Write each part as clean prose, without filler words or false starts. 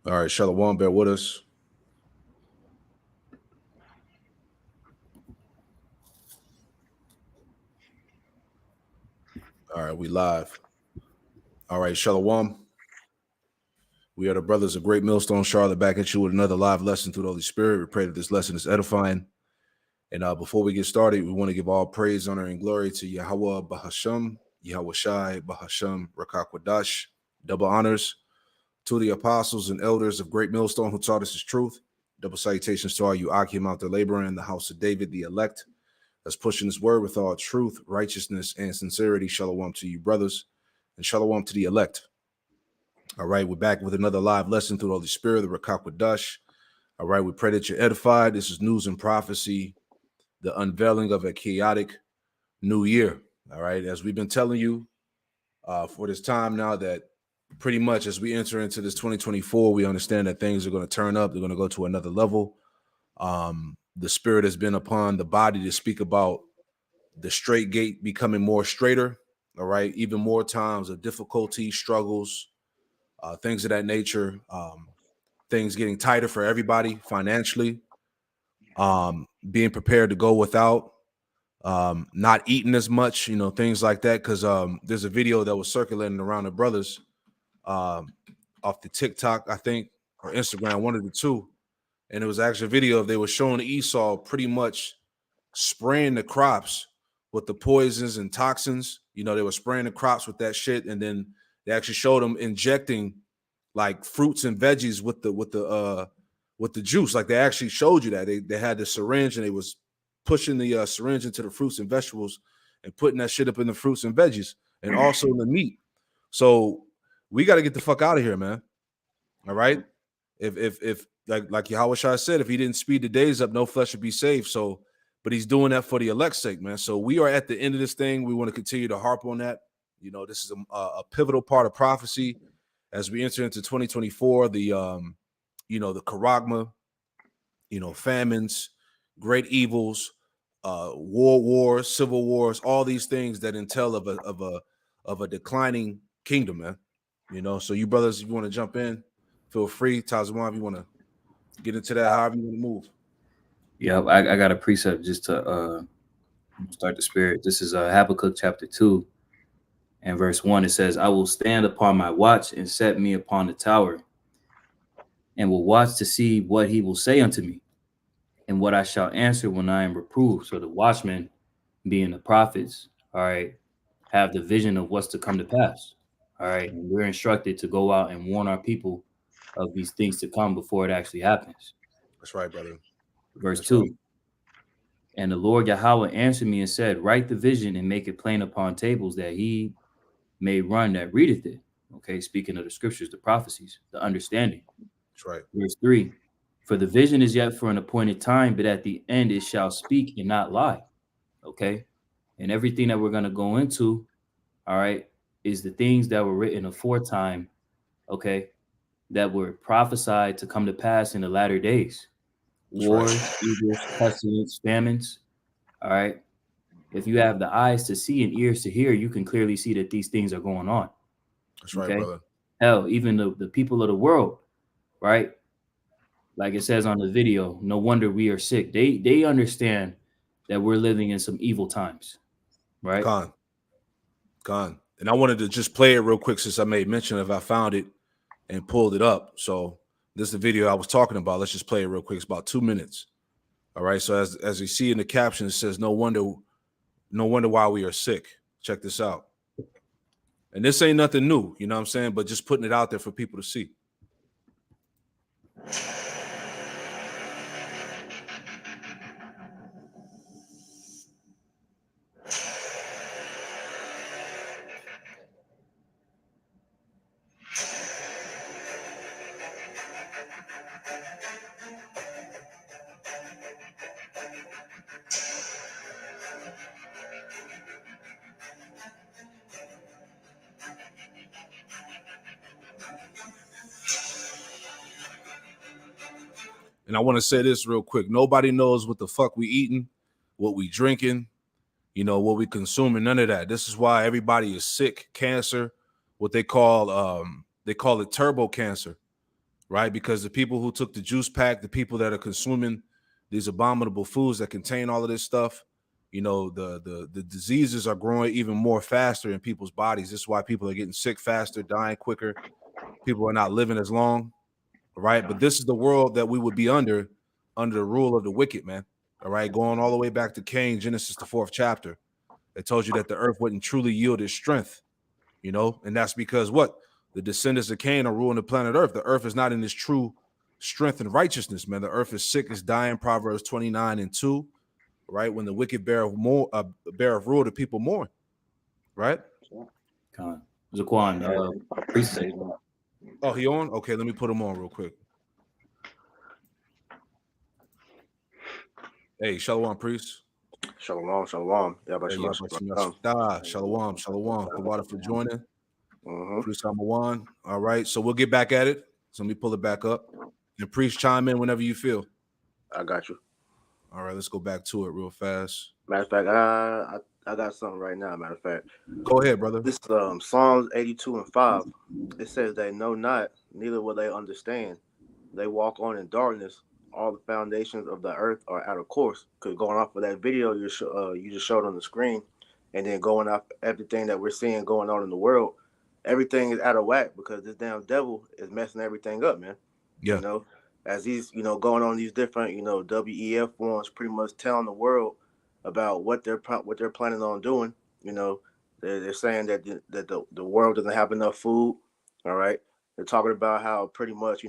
All right, Shalom, bear with us. All right, we live. All right, Shalom. We are the brothers of Great Millstone Charlotte back at you with another live lesson through the Holy Spirit. We pray that this lesson is edifying. And before we get started, we want to give all praise, honor, and glory to Yahweh Bahasham, Yahweh Shai Bahasham Rakakwadash. Double honors to the apostles and elders of Great Millstone who taught us his truth. Double salutations to all you Akim out there laboring in the house of David, the elect, that's pushing his word with all truth, righteousness, and sincerity. Shalom to you, brothers, and shalom to the elect. All right, we're back with another live lesson through the Holy Spirit, the Rakakwadash. All right, we pray that you're edified. This is News and Prophecy, the unveiling of a chaotic new year. All right, as we've been telling you for this time now, that pretty much as we enter into this 2024, we understand that things are going to turn up. They're going to go to another level. The Spirit has been upon the body to speak about the straight gate becoming more straighter. All right, even more times of difficulty, struggles, things of that nature. Things getting tighter for everybody financially. Being prepared to go without. Not eating as much, things like that. Because there's a video that was circulating around the brothers off the TikTok, I think, or Instagram, one of the two. And it was actually a video of they were showing Esau pretty much spraying the crops with the poisons and toxins. They were spraying the crops with that shit, and then they actually showed them injecting like fruits and veggies with the juice. Like they actually showed you that they had the syringe and they was pushing the syringe into the fruits and vegetables and putting that shit up in the fruits and veggies and also in the meat. So we got to get the fuck out of here, man. All right. If like Yahweh Shai said, if he didn't speed the days up, no flesh would be saved. So, but he's doing that for the elect's sake, man. So we are at the end of this thing. We want to continue to harp on that. This is a pivotal part of prophecy as we enter into 2024. The the charagma, famines, great evils, world wars, civil wars, all these things that entail of a declining kingdom, man. So you brothers, if you want to jump in, feel free. Tazwan, if you want to get into that, however you want to move. Yeah, I got a precept just to start the spirit. This is Habakkuk chapter 2 and verse 1. It says, I will stand upon my watch and set me upon the tower and will watch to see what he will say unto me and what I shall answer when I am reproved. So the watchmen, being the prophets, all right, have the vision of what's to come to pass. All right. And we're instructed to go out and warn our people of these things to come before it actually happens. That's right, brother. Verse That's 2. right. And the Lord Yahweh answered me and said, write the vision and make it plain upon tables that he may run that readeth it. Okay, speaking of the scriptures, the prophecies, the understanding. That's right. Verse 3. For the vision is yet for an appointed time, but at the end it shall speak and not lie. Okay. And everything that we're going to go into, all right, is the things that were written aforetime, okay, that were prophesied to come to pass in the latter days. Wars, evils, pestilence, famines. All right. If you have the eyes to see and ears to hear, you can clearly see that these things are going on. That's right, brother. Hell, even the people of the world, right? Like it says on the video, no wonder we are sick. They understand that we're living in some evil times, right? Gone. And I wanted to just play it real quick since I made mention of I found it and pulled it up. So this is the video I was talking about. Let's just play it real quick. It's about 2 minutes. All right. So as you see in the caption, it says, no wonder why we are sick. Check this out. And this ain't nothing new, you know what I'm saying? But just putting it out there for people to see. And I want to say this real quick. Nobody knows what the fuck we eating, what we drinking, what we consuming, none of that. This is why everybody is sick, cancer, what they call it turbo cancer, right? Because the people who took the juice pack, the people that are consuming these abominable foods that contain all of this stuff, you know, the diseases are growing even more faster in people's bodies. This is why people are getting sick faster, dying quicker. People are not living as long, right? But this is the world that we would be under the rule of the wicked, man. All right, going all the way back to Cain, Genesis, the 4th chapter. It told you that the earth wouldn't truly yield its strength, you know, and that's because what? The descendants of Cain are ruling the planet Earth. The earth is not in its true strength and righteousness, man. The earth is sick, it's dying. Proverbs 29:2, right? When the wicked bear of rule, the people mourn, right? Zaquan, priest. Oh, he on? Okay, let me put him on real quick. Hey, Shalom, priest. Shalom, shalom. Shalom. The water for joining. Priest Amawan. All right, so we'll get back at it. So let me pull it back up. And priest, chime in whenever you feel. I got you. All right, let's go back to it real fast. Matter of fact, I got something right now. Matter of fact, go ahead, brother. This Psalms 82:5. It says they know not, neither will they understand. They walk on in darkness. All the foundations of the earth are out of course. Because going off of that video you just showed on the screen, and then going off everything that we're seeing going on in the world, everything is out of whack because this damn devil is messing everything up, man. Yeah. You know, as he's going on these different WEF forums, pretty much telling the world about what they're planning on doing. You know, they're saying that the world doesn't have enough food. All right, they're talking about how pretty much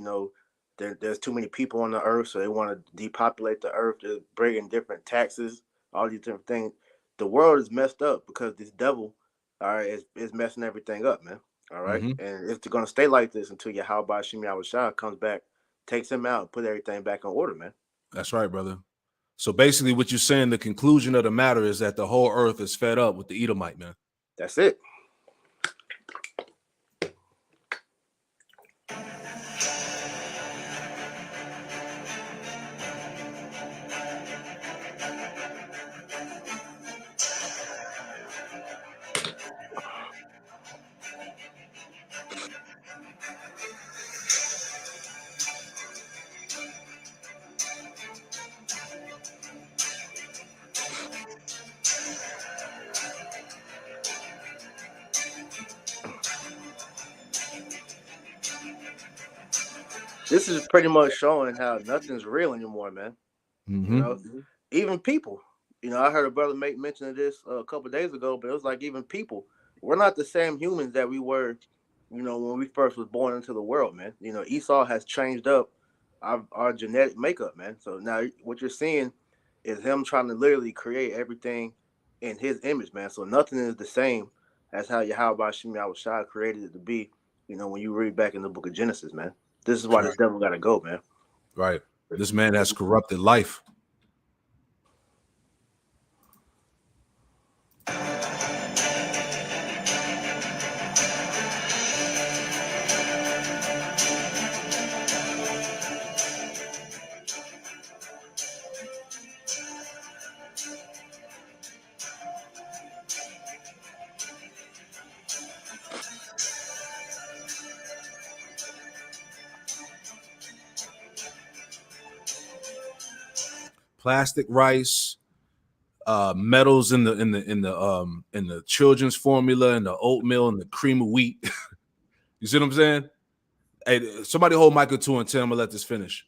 there's too many people on the earth, so they want to depopulate the earth. They're bringing different taxes, all these different things. The world is messed up because this devil, all right, is messing everything up, man. All right, and it's going to stay like this until Yahweh Shem Yahushua comes back, takes him out, and put everything back in order, man. That's right, brother. So basically, what you're saying, the conclusion of the matter is that the whole earth is fed up with the Edomite, man. That's it. This is pretty much showing how nothing's real anymore, man. You know, even people. You know, I heard a brother make mention of this a couple of days ago, but it was like even people, we're not the same humans that we were, when we first was born into the world, man. You know, Esau has changed up our genetic makeup, man. So now what you're seeing is him trying to literally create everything in his image, man. So nothing is the same as how Yahweh Shem Yahushua created it to be, when you read back in the book of Genesis, man. This is why this devil got to go, man. Right. This man has corrupted life. Plastic rice, metals in the children's formula, and the oatmeal and the cream of wheat. You see what I'm saying? Hey, somebody hold Michael 2 and 10. I'm gonna let this finish.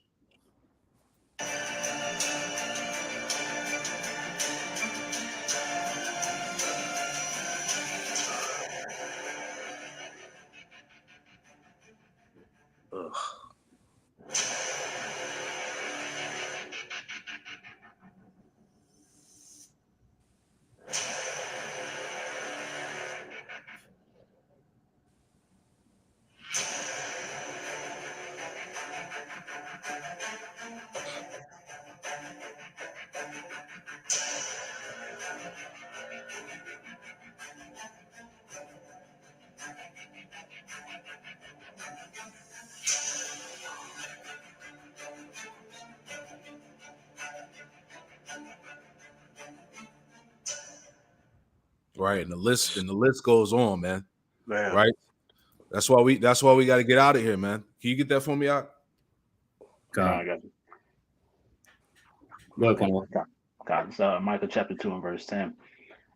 Ugh. Right, and the list goes on, man. Man. Right, that's why we got to get out of here, man. Can you get that for me out? God. I got you. Go ahead, Conway. God. It's, Micah chapter 2 and verse 10.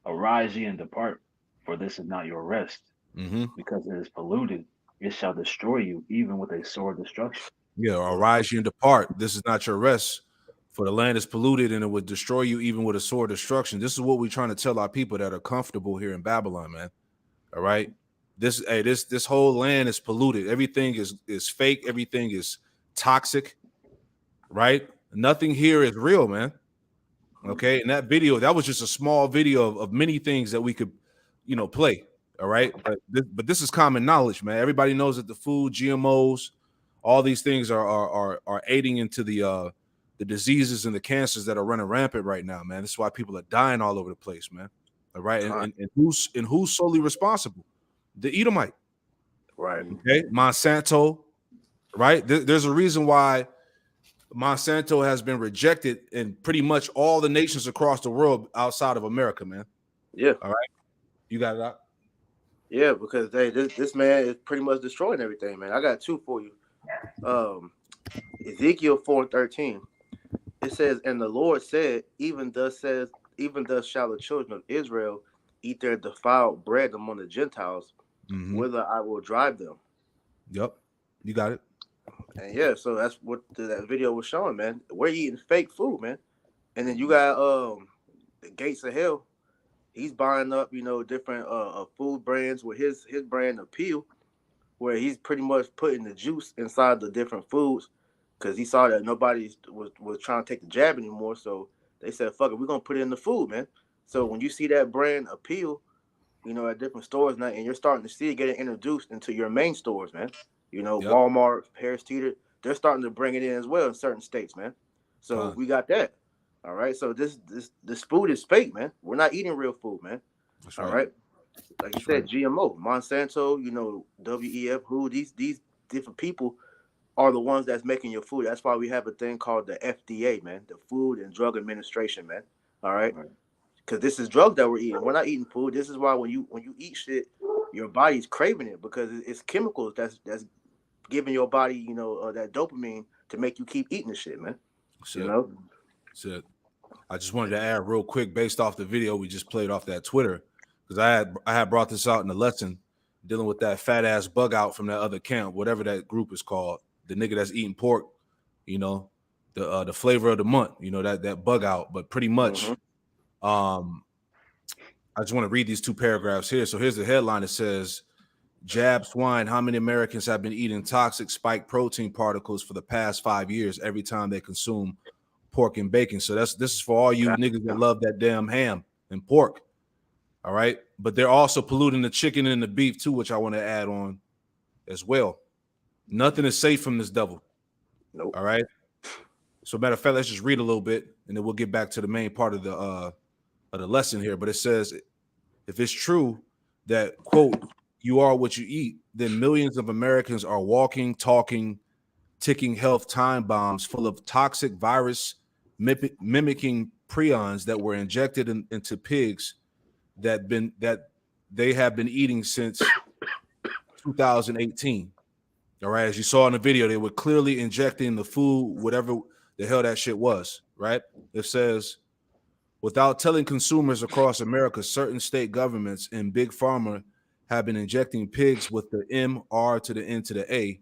Arise ye and depart, for this is not your rest, Mm-hmm. because it is polluted. It shall destroy you, even with a sore destruction. Yeah, arise you and depart. This is not your rest, for the land is polluted and it would destroy you even with a sword destruction. This is what we're trying to tell our people that are comfortable here in Babylon, man. All right. This whole land is polluted. Everything is fake, everything is toxic, right? Nothing here is real, man. Okay. And that video, that was just a small video of many things that we could, play. All right. But this is common knowledge, man. Everybody knows that the food, GMOs, all these things are aiding into the diseases and the cancers that are running rampant right now, man. This is why people are dying all over the place, man. All right. And who's solely responsible? The Edomite. Right. Okay. Monsanto, right? There's a reason why Monsanto has been rejected in pretty much all the nations across the world outside of America, man. Yeah. All right. You got it out? Yeah, because this man is pretty much destroying everything, man. I got two for you. Ezekiel 4:13. It says, and the Lord said, even thus shall the children of Israel eat their defiled bread among the Gentiles, whither I will drive them. Yep. You got it. And yeah, so that's what that video was showing, man. We're eating fake food, man. And then you got the Gates of Hell. He's buying up, different food brands with his brand Appeal, where he's pretty much putting the juice inside the different foods because he saw that nobody was trying to take the jab anymore. So they said, fuck it, we're going to put it in the food, man. So when you see that brand Appeal, at different stores now, and you're starting to see it getting introduced into your main stores, man. Yep. Walmart, Harris Teeter, they're starting to bring it in as well in certain states, man. So we got that. All right. So this food is fake, man. We're not eating real food, man. That's All right. right. Like you said, GMO, Monsanto, WEF, who these different people are the ones that's making your food. That's why we have a thing called the FDA, man, the Food and Drug Administration, man. All right. Because this is drugs that we're eating. We're not eating food. This is why when you eat shit, your body's craving it because it's chemicals that's giving your body, that dopamine to make you keep eating the shit, man. That's it. I just wanted to add real quick based off the video we just played off that Twitter, because I had brought this out in the lesson dealing with that fat ass bug out from that other camp, whatever that group is called, the nigga that's eating pork, the flavor of the month, that bug out. But pretty much, I just want to read these two paragraphs here. So here's the headline. It says, jab swine, how many Americans have been eating toxic spike protein particles for the past 5 years every time they consume pork and bacon? So this is for all you niggas that love that damn ham and pork. All right. But they're also polluting the chicken and the beef too, which I want to add on as well. Nothing is safe from this devil. Nope. All right. So matter of fact, let's just read a little bit and then we'll get back to the main part of the lesson here. But it says, if it's true that, quote, you are what you eat, then millions of Americans are walking, talking, ticking health time bombs full of toxic virus mimicking prions that were injected into pigs that they have been eating since 2018. All right, as you saw in the video, they were clearly injecting the food, whatever the hell that shit was. Right? It says, without telling consumers across America, certain state governments and big pharma have been injecting pigs with the M-R to the N to the A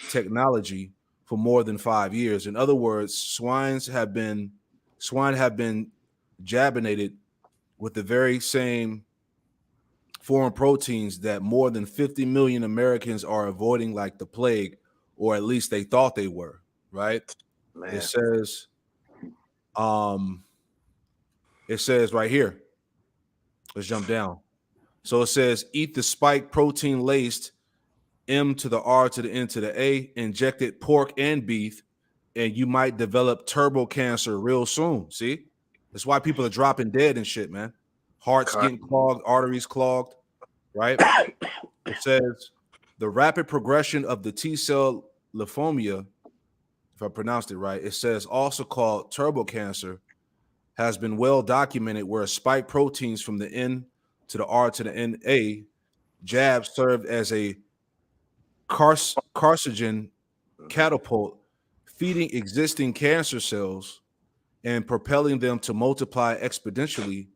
technology for more than 5 years. In other words, swine have been jabinated with the very same foreign proteins that more than 50 million Americans are avoiding like the plague, or at least they thought they were, right? Man. It says right here, let's jump down. So it says, eat the spike protein laced M to the R to the N to the A, injected pork and beef, and you might develop turbo cancer real soon. See? That's why people are dropping dead and shit, man. Hearts getting clogged, arteries clogged, right? It says, the rapid progression of the T-cell lymphoma, if I pronounced it right, it says also called turbo cancer, has been well documented where spike proteins from the N to the R to the NA jabs served as a carcinogen catapult, feeding existing cancer cells and propelling them to multiply exponentially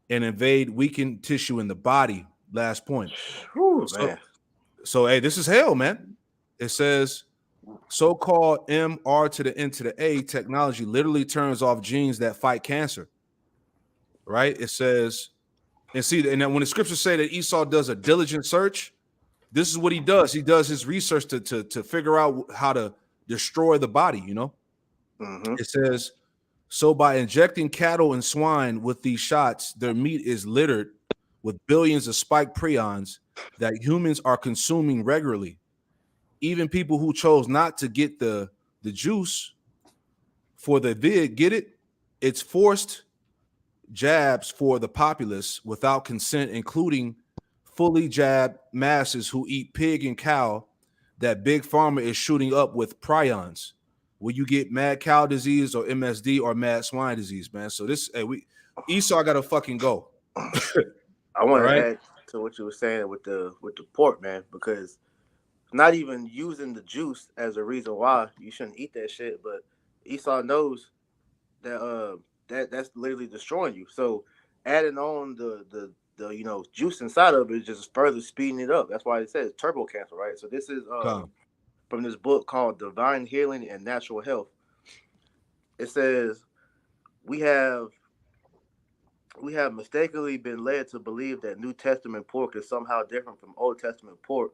and invade weakened tissue in the body. Last point. Whew, man. So, hey, this is hell, man. It says so-called MR to the N to the A technology literally turns off genes that fight cancer. Right? It says, and see, and then when the scriptures say that Esau does a diligent search, this is what he does. He does his research to figure out how to destroy the body, you know? Mm-hmm. It says, so by injecting cattle and swine with these shots, their meat is littered with billions of spike prions that humans are consuming regularly. Even people who chose not to get the juice for the vid get it. It's forced jabs for the populace without consent, including fully jabbed masses who eat pig and cow that big pharma is shooting up with prions. Will you get mad cow disease or MSD or mad swine disease, man? So this, hey, Esau got to fucking go. I want to add to what you were saying with the pork, man, because not even using the juice as a reason why you shouldn't eat that shit, but Esau knows that that's literally destroying you. So adding on the juice inside of it is just further speeding it up. That's why it says turbo cancer, right? So this is from this book called Divine Healing and Natural Health. It says we have mistakenly been led to believe that New Testament pork is somehow different from Old Testament pork.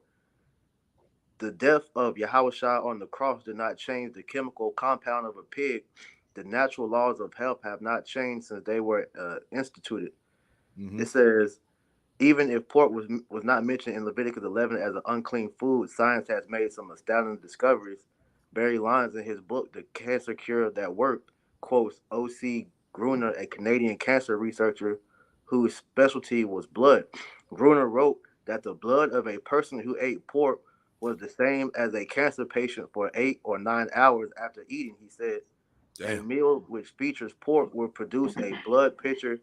The death of Yahushua on the cross did not change the chemical compound of a pig. The natural laws of health have not changed since they were instituted. Mm-hmm. It says, even if pork was not mentioned in Leviticus 11 as an unclean food, science has made some astounding discoveries. Barry Lyons, in his book, The Cancer Cure That Worked, quotes O.C. Gruner, a Canadian cancer researcher whose specialty was blood. Gruner wrote that the blood of a person who ate pork was the same as a cancer patient for 8 or 9 hours after eating. He said, a meal which features pork will produce a blood picture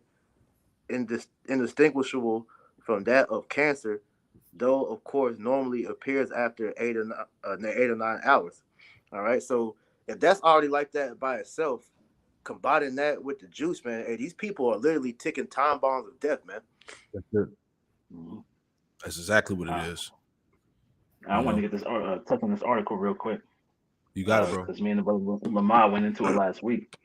indistinguishable from that of cancer, though of course normally appears after 8 or 9 hours. All right, so if that's already like that by itself, combining that with the juice, man, hey, these people are literally ticking time bombs of death, man. That's it. That's exactly what it is. I want to get this touch on this article real quick. You got it, bro. Because me and the brother Lamar went into it last week,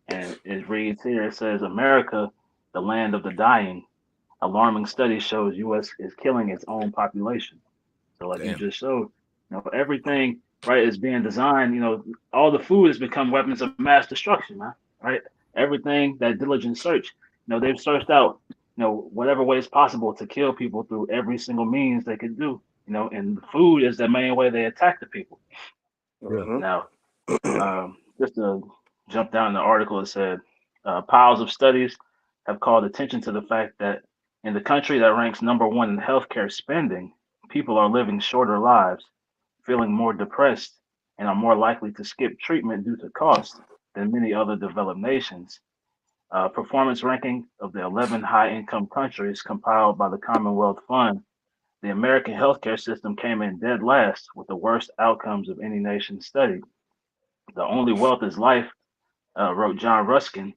and it reads here. It says, "America, the land of the dying. Alarming study shows U.S. is killing its own population." So, like you just showed, everything right is being designed. All the food has become weapons of mass destruction, man. Right? Everything that diligent search. They've searched out, whatever ways possible to kill people through every single means they could do. And food is the main way they attack the people. Mm-hmm. Now, just to jump down in the article, it said piles of studies have called attention to the fact that in the country that ranks number one in healthcare spending, people are living shorter lives, feeling more depressed, and are more likely to skip treatment due to cost than many other developed nations. Performance ranking of the 11 high income countries compiled by the Commonwealth Fund, the American healthcare system came in dead last with the worst outcomes of any nation studied. The only wealth is life, wrote John Ruskin.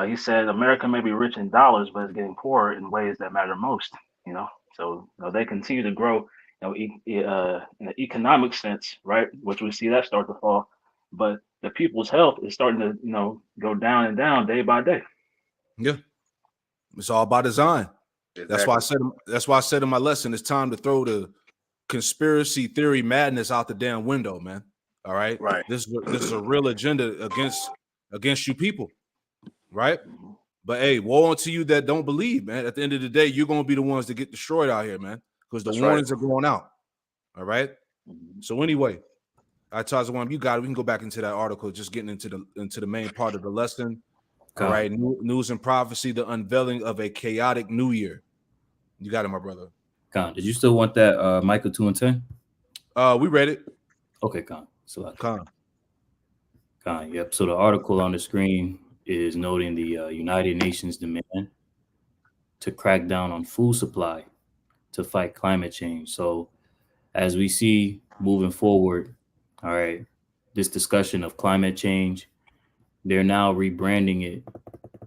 He said America may be rich in dollars, but it's getting poorer in ways that matter most. So they continue to grow, in an economic sense, right? Which we see that start to fall, but the people's health is starting to, go down and down day by day. Yeah, it's all by design. Exactly. That's why I said in my lesson, it's time to throw the conspiracy theory madness out the damn window, man. All right. Right. This is a real agenda against you people. Right. But hey, woe unto you that don't believe, man. At the end of the day, you're gonna be the ones that get destroyed out here, man. Because the warnings are going out. All right. So anyway, Tazawam, you got it. We can go back into that article, just getting into the main part of the lesson. All right. News and prophecy, the unveiling of a chaotic new year. You got it, my brother. Con, did you still want that Micah 2 and 10? We read it. Okay, Con. So Con, yep. So the article on the screen is noting the United Nations demand to crack down on food supply to fight climate change. So as we see moving forward, all right, this discussion of climate change. They're now rebranding it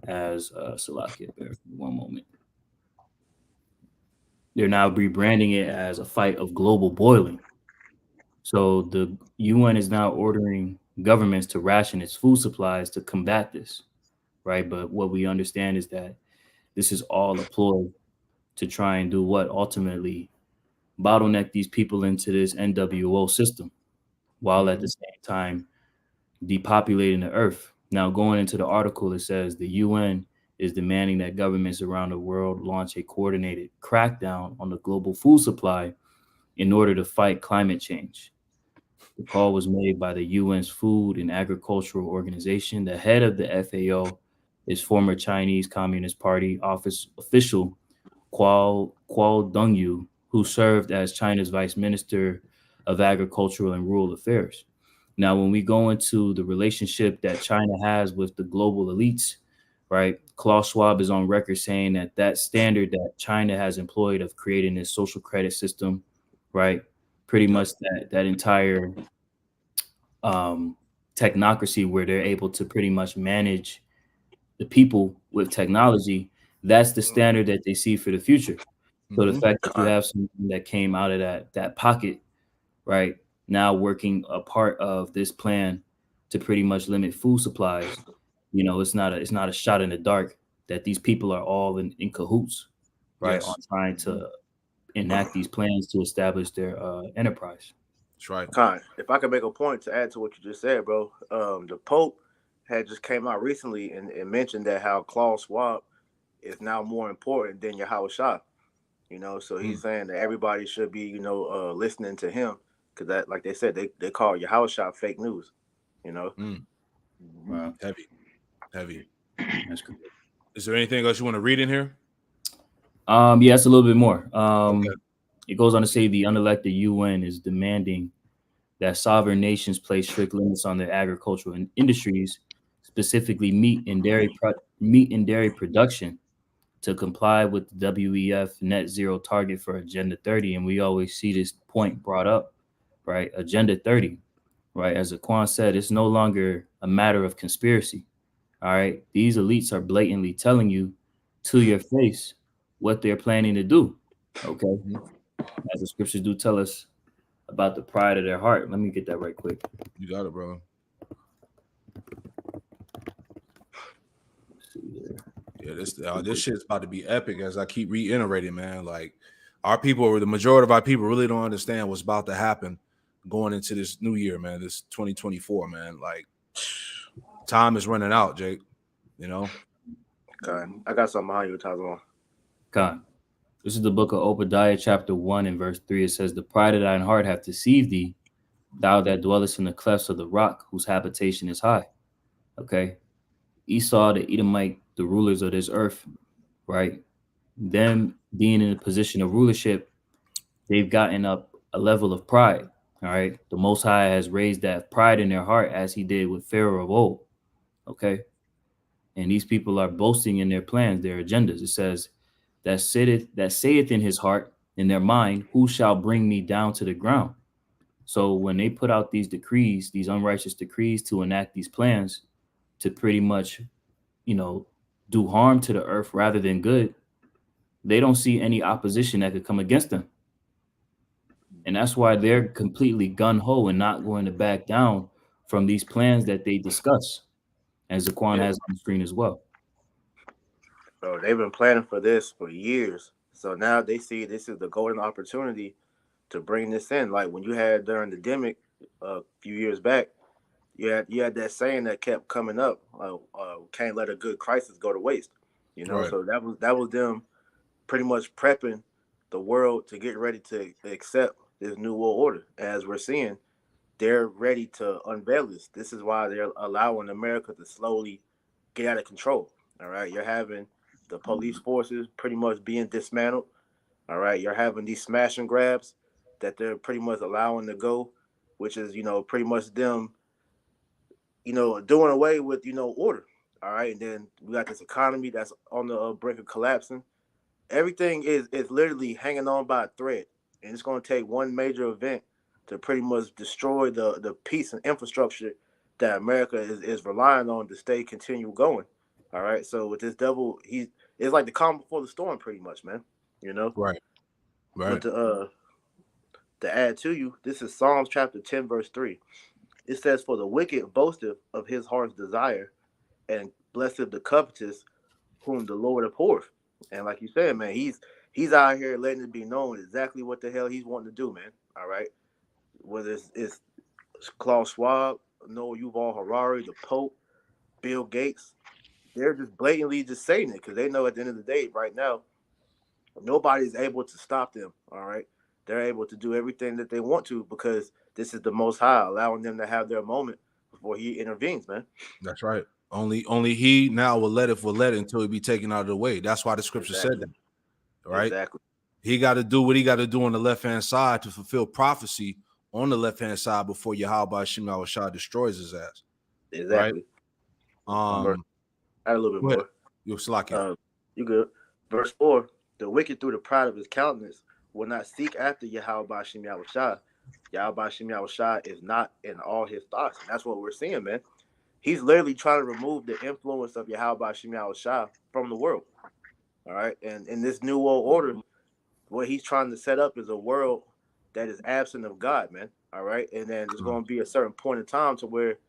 as Salakia. Bear with me one moment. They're now rebranding it as a fight of global boiling. So the UN is now ordering governments to ration its food supplies to combat this, right? But what we understand is that this is all a ploy to try and do what? Ultimately bottleneck these people into this NWO system, while at the same time depopulating the earth. Now, going into the article, it says the UN is demanding that governments around the world launch a coordinated crackdown on the global food supply in order to fight climate change. The call was made by the UN's Food and Agricultural Organization. The head of the FAO is former Chinese Communist Party office official Kuo Dongyu, who served as China's Vice Minister of Agricultural and Rural Affairs. Now, when we go into the relationship that China has with the global elites, right? Klaus Schwab is on record saying that that standard that China has employed of creating this social credit system, right? Pretty much that entire technocracy where they're able to pretty much manage the people with technology. That's the standard that they see for the future. So the fact that you have something that came out of that pocket, right, now working a part of this plan to pretty much limit food supplies, it's not a shot in the dark that these people are all in cahoots, right, on trying to enact these plans to establish their enterprise. That's right. Con, if I could make a point to add to what you just said, bro, the Pope had just came out recently and mentioned that how Klaus Schwab is now more important than Yahweh Shah. So he's saying that everybody should be, listening to him because that, like they said, they call Yahweh Shah fake news. Wow. Heavy. That's cool. Is there anything else you want to read in here? Yeah, it's a little bit more. Okay. It goes on to say the unelected UN is demanding that sovereign nations place strict limits on their agricultural industries, specifically meat and dairy production, to comply with the WEF net zero target for Agenda 30. And we always see this point brought up, right? Agenda 30, right? As Aquan said, it's no longer a matter of conspiracy. All right. These elites are blatantly telling you to your face what they're planning to do. Okay. As the scriptures do tell us about the pride of their heart. Let me get that right quick. You got it, bro. Let's see here. Yeah, this shit's about to be epic, as I keep reiterating, man. Like our people, or the majority of our people, really don't understand what's about to happen going into this new year, man. This 2024, man. Like time is running out, Jake. God, I got something behind you, Tazwan. God. This is the book of Obadiah, chapter 1 and verse 3. It says, the pride of thine heart hath deceived thee, thou that dwellest in the clefts of the rock, whose habitation is high. Okay. Esau, the Edomite, the rulers of this earth, right? Them being in a position of rulership, they've gotten up a level of pride. All right. The Most High has raised that pride in their heart as he did with Pharaoh of old. Okay. And these people are boasting in their plans, their agendas. It says, that saith in his heart, in their mind, who shall bring me down to the ground? So when they put out these decrees, these unrighteous decrees to enact these plans to pretty much, do harm to the earth rather than good, they don't see any opposition that could come against them. And that's why they're completely gun-ho and not going to back down from these plans that they discuss, as Zaquan has on the screen as well. Bro, they've been planning for this for years. So now they see this is the golden opportunity to bring this in. Like when you had during the demic a few years back, you had that saying that kept coming up, can't let a good crisis go to waste. Right. So that was them pretty much prepping the world to get ready to accept this new world order. As we're seeing, they're ready to unveil this. This is why they're allowing America to slowly get out of control. All right. You're having the police forces pretty much being dismantled. All right. You're having these smash and grabs that they're pretty much allowing to go, which is, pretty much them, doing away with, order. All right. And then we got this economy that's on the brink of collapsing. Everything is literally hanging on by a thread. And it's going to take one major event to pretty much destroy the peace and infrastructure that America is relying on to stay continue going. All right. So with this devil, it's like the calm before the storm, pretty much, man. You know. Right. But Right. to add to you, this is Psalms chapter 10, verse 3. It says, "For the wicked boasteth of his heart's desire, and blessed the covetous, whom the Lord abhorreth." And like you said, man, he's out here letting it be known exactly what the hell he's wanting to do, man. All right. Whether it's Klaus Schwab, Noah Yuval Harari, the Pope, Bill Gates, they're just blatantly just saying it because they know at the end of the day, right now, nobody's able to stop them. All right. They're able to do everything that they want to because this is the Most High allowing them to have their moment before He intervenes, man. That's right. Only he now will let it until he be taken out of the way. That's why the scripture said that. Right. Exactly. He got to do what he got to do on the left-hand side to fulfill prophecy on the left-hand side before Yahweh Shem Shah destroys his ass. Exactly. Right. Add a little bit Go ahead. more. You're slacking. You good. Verse 4, the wicked through the pride of his countenance will not seek after Yahweh Shem Shah. Yahweh Shem Shah is not in all his thoughts. And that's what we're seeing, man. He's literally trying to remove the influence of Yahweh Shem Shah from the world. All right. And in this new world order, what he's trying to set up is a world that is absent of God, man. All right. And then there's going to be a certain point in time to where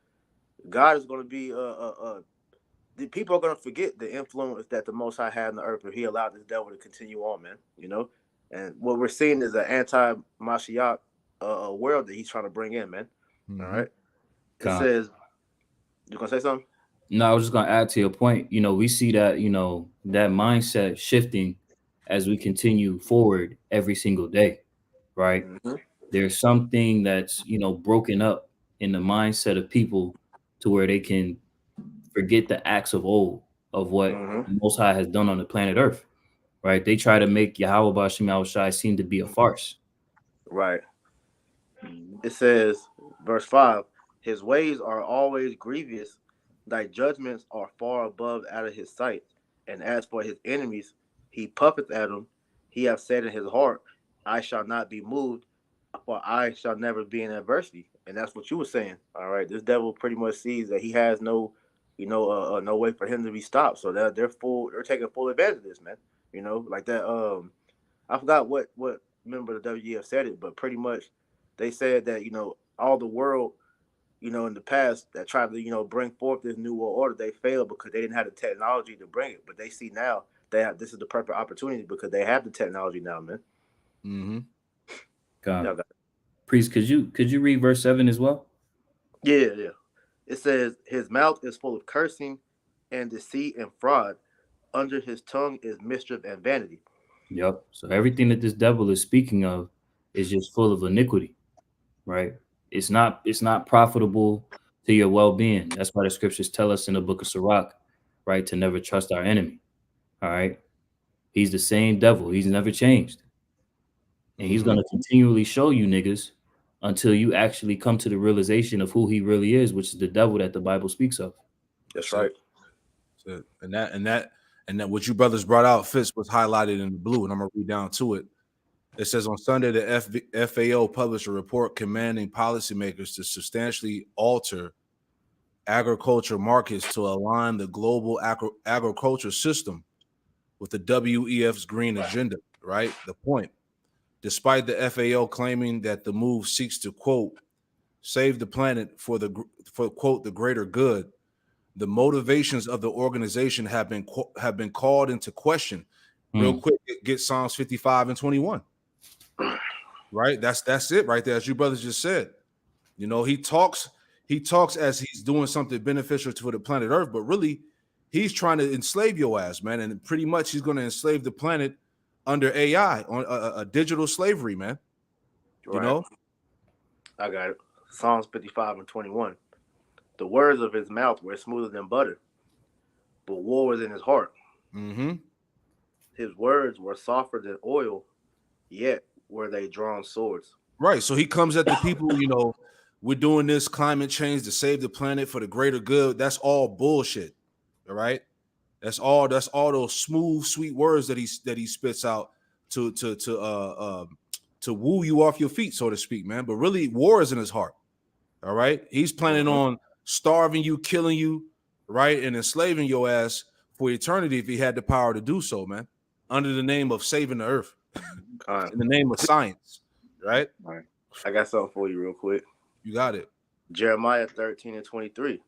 God is going to be the people are going to forget the influence that the Most High had on the earth if he allowed this devil to continue on, man. You know? And what we're seeing is an anti-Mashiach world that he's trying to bring in, man. Mm-hmm. All right. It says, you going to say something? No, I was just going to add to your point. You know, we see that, you know, that mindset shifting as we continue forward every single day, right? Mm-hmm. There's something that's, you know, broken up in the mindset of people to where they can forget the acts of old of what the Most High has done on the planet Earth, right? They try to make Yahweh Ba'Shem Shai seem to be a farce. Right. It says, verse 5, his ways are always grievous, thy judgments are far above out of his sight. And as for his enemies, he puffeth at them. He hath said in his heart, I shall not be moved, for I shall never be in adversity. And that's what you were saying. All right. This devil pretty much sees that he has no, no way for him to be stopped. So they're taking full advantage of this, man. You know, like that. I forgot what member of the WEF said it, but pretty much they said that, all the world, in the past that tried to, bring forth this new world order, they failed because they didn't have the technology to bring it. But they see now this is the perfect opportunity because they have the technology now, man. Mm-hmm. God. Priest, could you read verse 7 as well? Yeah. It says, his mouth is full of cursing and deceit and fraud. Under his tongue is mischief and vanity. Yep. So everything that this devil is speaking of is just full of iniquity, right? It's not profitable to your well-being. That's why the scriptures tell us in the book of Sirach, right, to never trust our enemy. All right. He's the same devil. He's never changed. And he's going to continually show you niggas until you actually come to the realization of who he really is, which is the devil that the Bible speaks of. That's right. And that what you brothers brought out fits what's highlighted in the blue, and I'm gonna read down to it. It says on Sunday, the FAO published a report commanding policymakers to substantially alter agriculture markets to align the global agriculture system with the WEF's green agenda. Right, the point. Despite the FAO claiming that the move seeks to, quote, save the planet for quote, the greater good, the motivations of the organization have been called into question. Real quick, get Psalms 55 and 21. Right? That's it right there, as you brothers just said. He talks as he's doing something beneficial to the planet Earth, but really he's trying to enslave your ass, man. And pretty much he's going to enslave the planet under AI on a digital slavery, man. Right. I got it. Psalms 55 and 21. The words of his mouth were smoother than butter, but war was in his heart. Mm-hmm. His words were softer than oil, yet were they drawn swords. Right. So he comes at the people, we're doing this climate change to save the planet for the greater good. That's all bullshit. All right. That's all those smooth, sweet words that he spits out to woo you off your feet, so to speak, man. But really, war is in his heart. All right. He's planning on starving you, killing you, right, and enslaving your ass for eternity if he had the power to do so, man. Under the name of saving the earth, in the name of science, right? All right. I got something for you real quick. You got it. Jeremiah 13:23.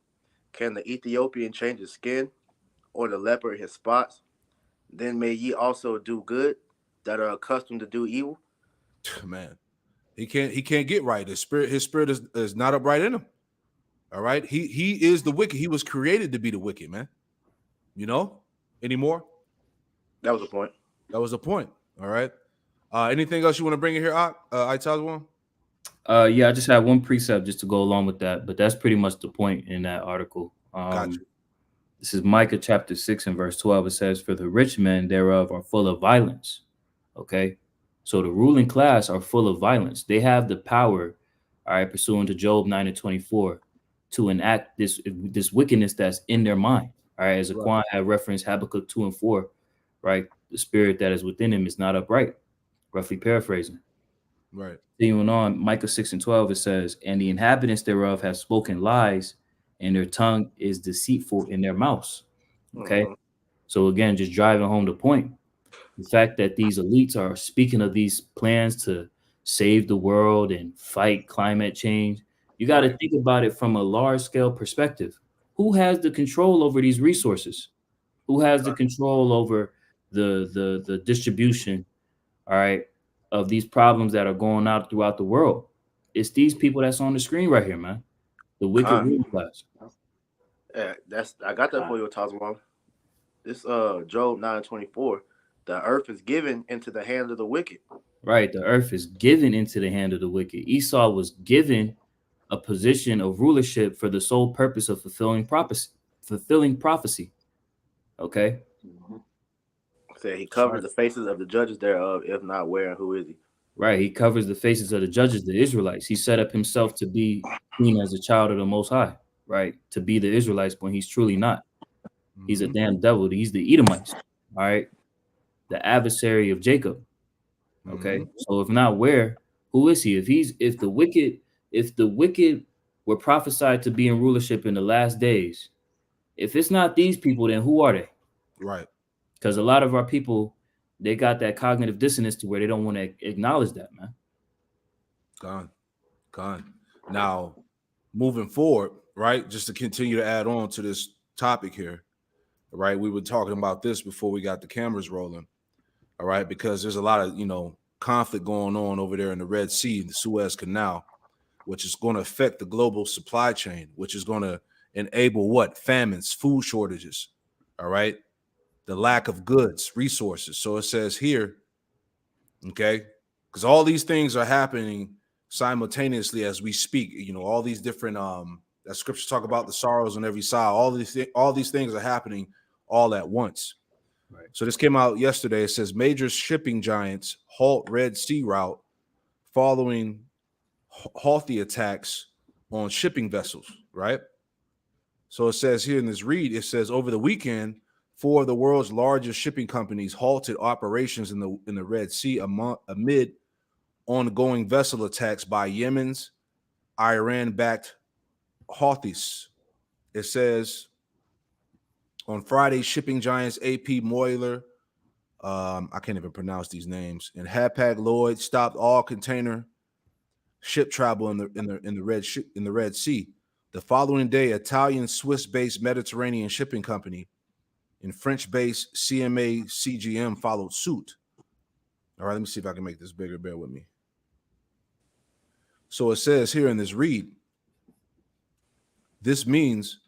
Can the Ethiopian change his skin, or the leopard his spots? Then may ye also do good that are accustomed to do evil. Man, he can't get right. His spirit is not upright in him. All right. He is the wicked. He was created to be the wicked, man. You know? Anymore? That was the point. That was the point. All right. Anything else you want to bring in here, Itazwan? Yeah, I just have one precept just to go along with that, but that's pretty much the point in that article. Gotcha. This is Micah chapter 6 and verse 12. It says, "For the rich men thereof are full of violence." Okay. So the ruling class are full of violence. They have the power, all right, pursuant to Job 9:24, to enact this wickedness that's in their mind. All right. As Aquan had referenced Habakkuk 2 and 4, right? The spirit that is within him is not upright, roughly paraphrasing. Right. Continuing on, Micah 6 and 12, it says, "And the inhabitants thereof have spoken lies, and their tongue is deceitful in their mouths." Okay. So again, just driving home the point. The fact that these elites are speaking of these plans to save the world and fight climate change, you got to think about it from a large scale perspective. Who has the control over these resources? Who has the control over the distribution, all right, of these problems that are going out throughout the world? It's these people that's on the screen right here, man. The wicked ruling class. Yeah, I got that for you, Tazwan. This Job 9:24. The earth is given into the hand of the wicked. Right. The earth is given into the hand of the wicked. Esau was given a position of rulership for the sole purpose of fulfilling prophecy. Okay. Said he covers the faces of the judges thereof, if not where and who is he? Right. He covers the faces of the judges, the Israelites. He set up himself to be seen as a child of the Most High, right? To be the Israelites when he's truly not. He's a damn devil. He's the Edomites. All right. The adversary of Jacob. Okay. So if not where, who is he? If the wicked were prophesied to be in rulership in the last days, if it's not these people, then who are they? Right. Because a lot of our people, they got that cognitive dissonance to where they don't want to acknowledge that, man. Gone. Now, moving forward, right? Just to continue to add on to this topic here, right? We were talking about this before we got the cameras rolling. All right, because there's a lot of conflict going on over there in the Red Sea, the Suez Canal, which is going to affect the global supply chain, which is going to enable what? Famines, food shortages. All right, the lack of goods, resources. So it says here, okay, because all these things are happening simultaneously as we speak. All these different that scriptures talk about the sorrows on every side. All these things are happening all at once. Right. So this came out yesterday. It says major shipping giants halt Red Sea route following Houthi attacks on shipping vessels, right? So it says here in this read, it says over the weekend, 4 of the world's largest shipping companies halted operations in the Red Sea amid ongoing vessel attacks by Yemen's Iran-backed Houthis. It says on Friday, shipping giants AP Moller, I can't even pronounce these names, and Hapag-Lloyd stopped all container ship travel in the Red Sea. The following day, Italian Swiss-based Mediterranean shipping company and French-based CMA CGM followed suit. All right, let me see if I can make this bigger. Bear with me. So it says here in this read, this means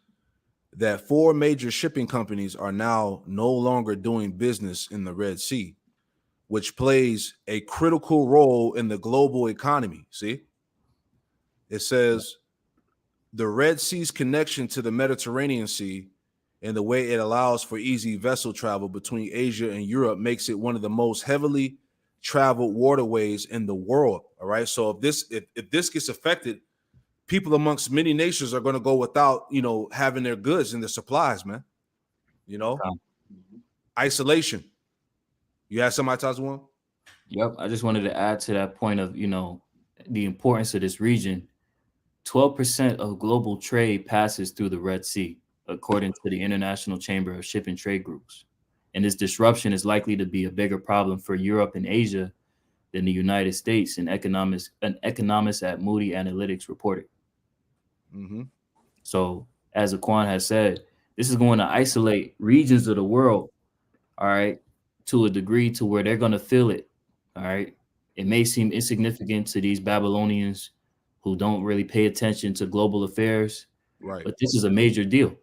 that 4 major shipping companies are now no longer doing business in the Red Sea, which plays a critical role in the global economy. See, it says the Red Sea's connection to the Mediterranean Sea and the way it allows for easy vessel travel between Asia and Europe makes it one of the most heavily traveled waterways in the world. All right. So if this gets affected, people amongst many nations are going to go without, having their goods and their supplies, man. Okay. Isolation. You have somebody, Tazwan? Yep. I just wanted to add to that point of, the importance of this region. 12% of global trade passes through the Red Sea, according to the International Chamber of Ship and Trade Groups. And this disruption is likely to be a bigger problem for Europe and Asia than the United States, an economist at Moody Analytics reported. Mm-hmm. So, as Aquan has said, this is going to isolate regions of the world, all right, to a degree to where they're going to feel it, all right. It may seem insignificant to these Babylonians who don't really pay attention to global affairs, Right. but this is a major deal,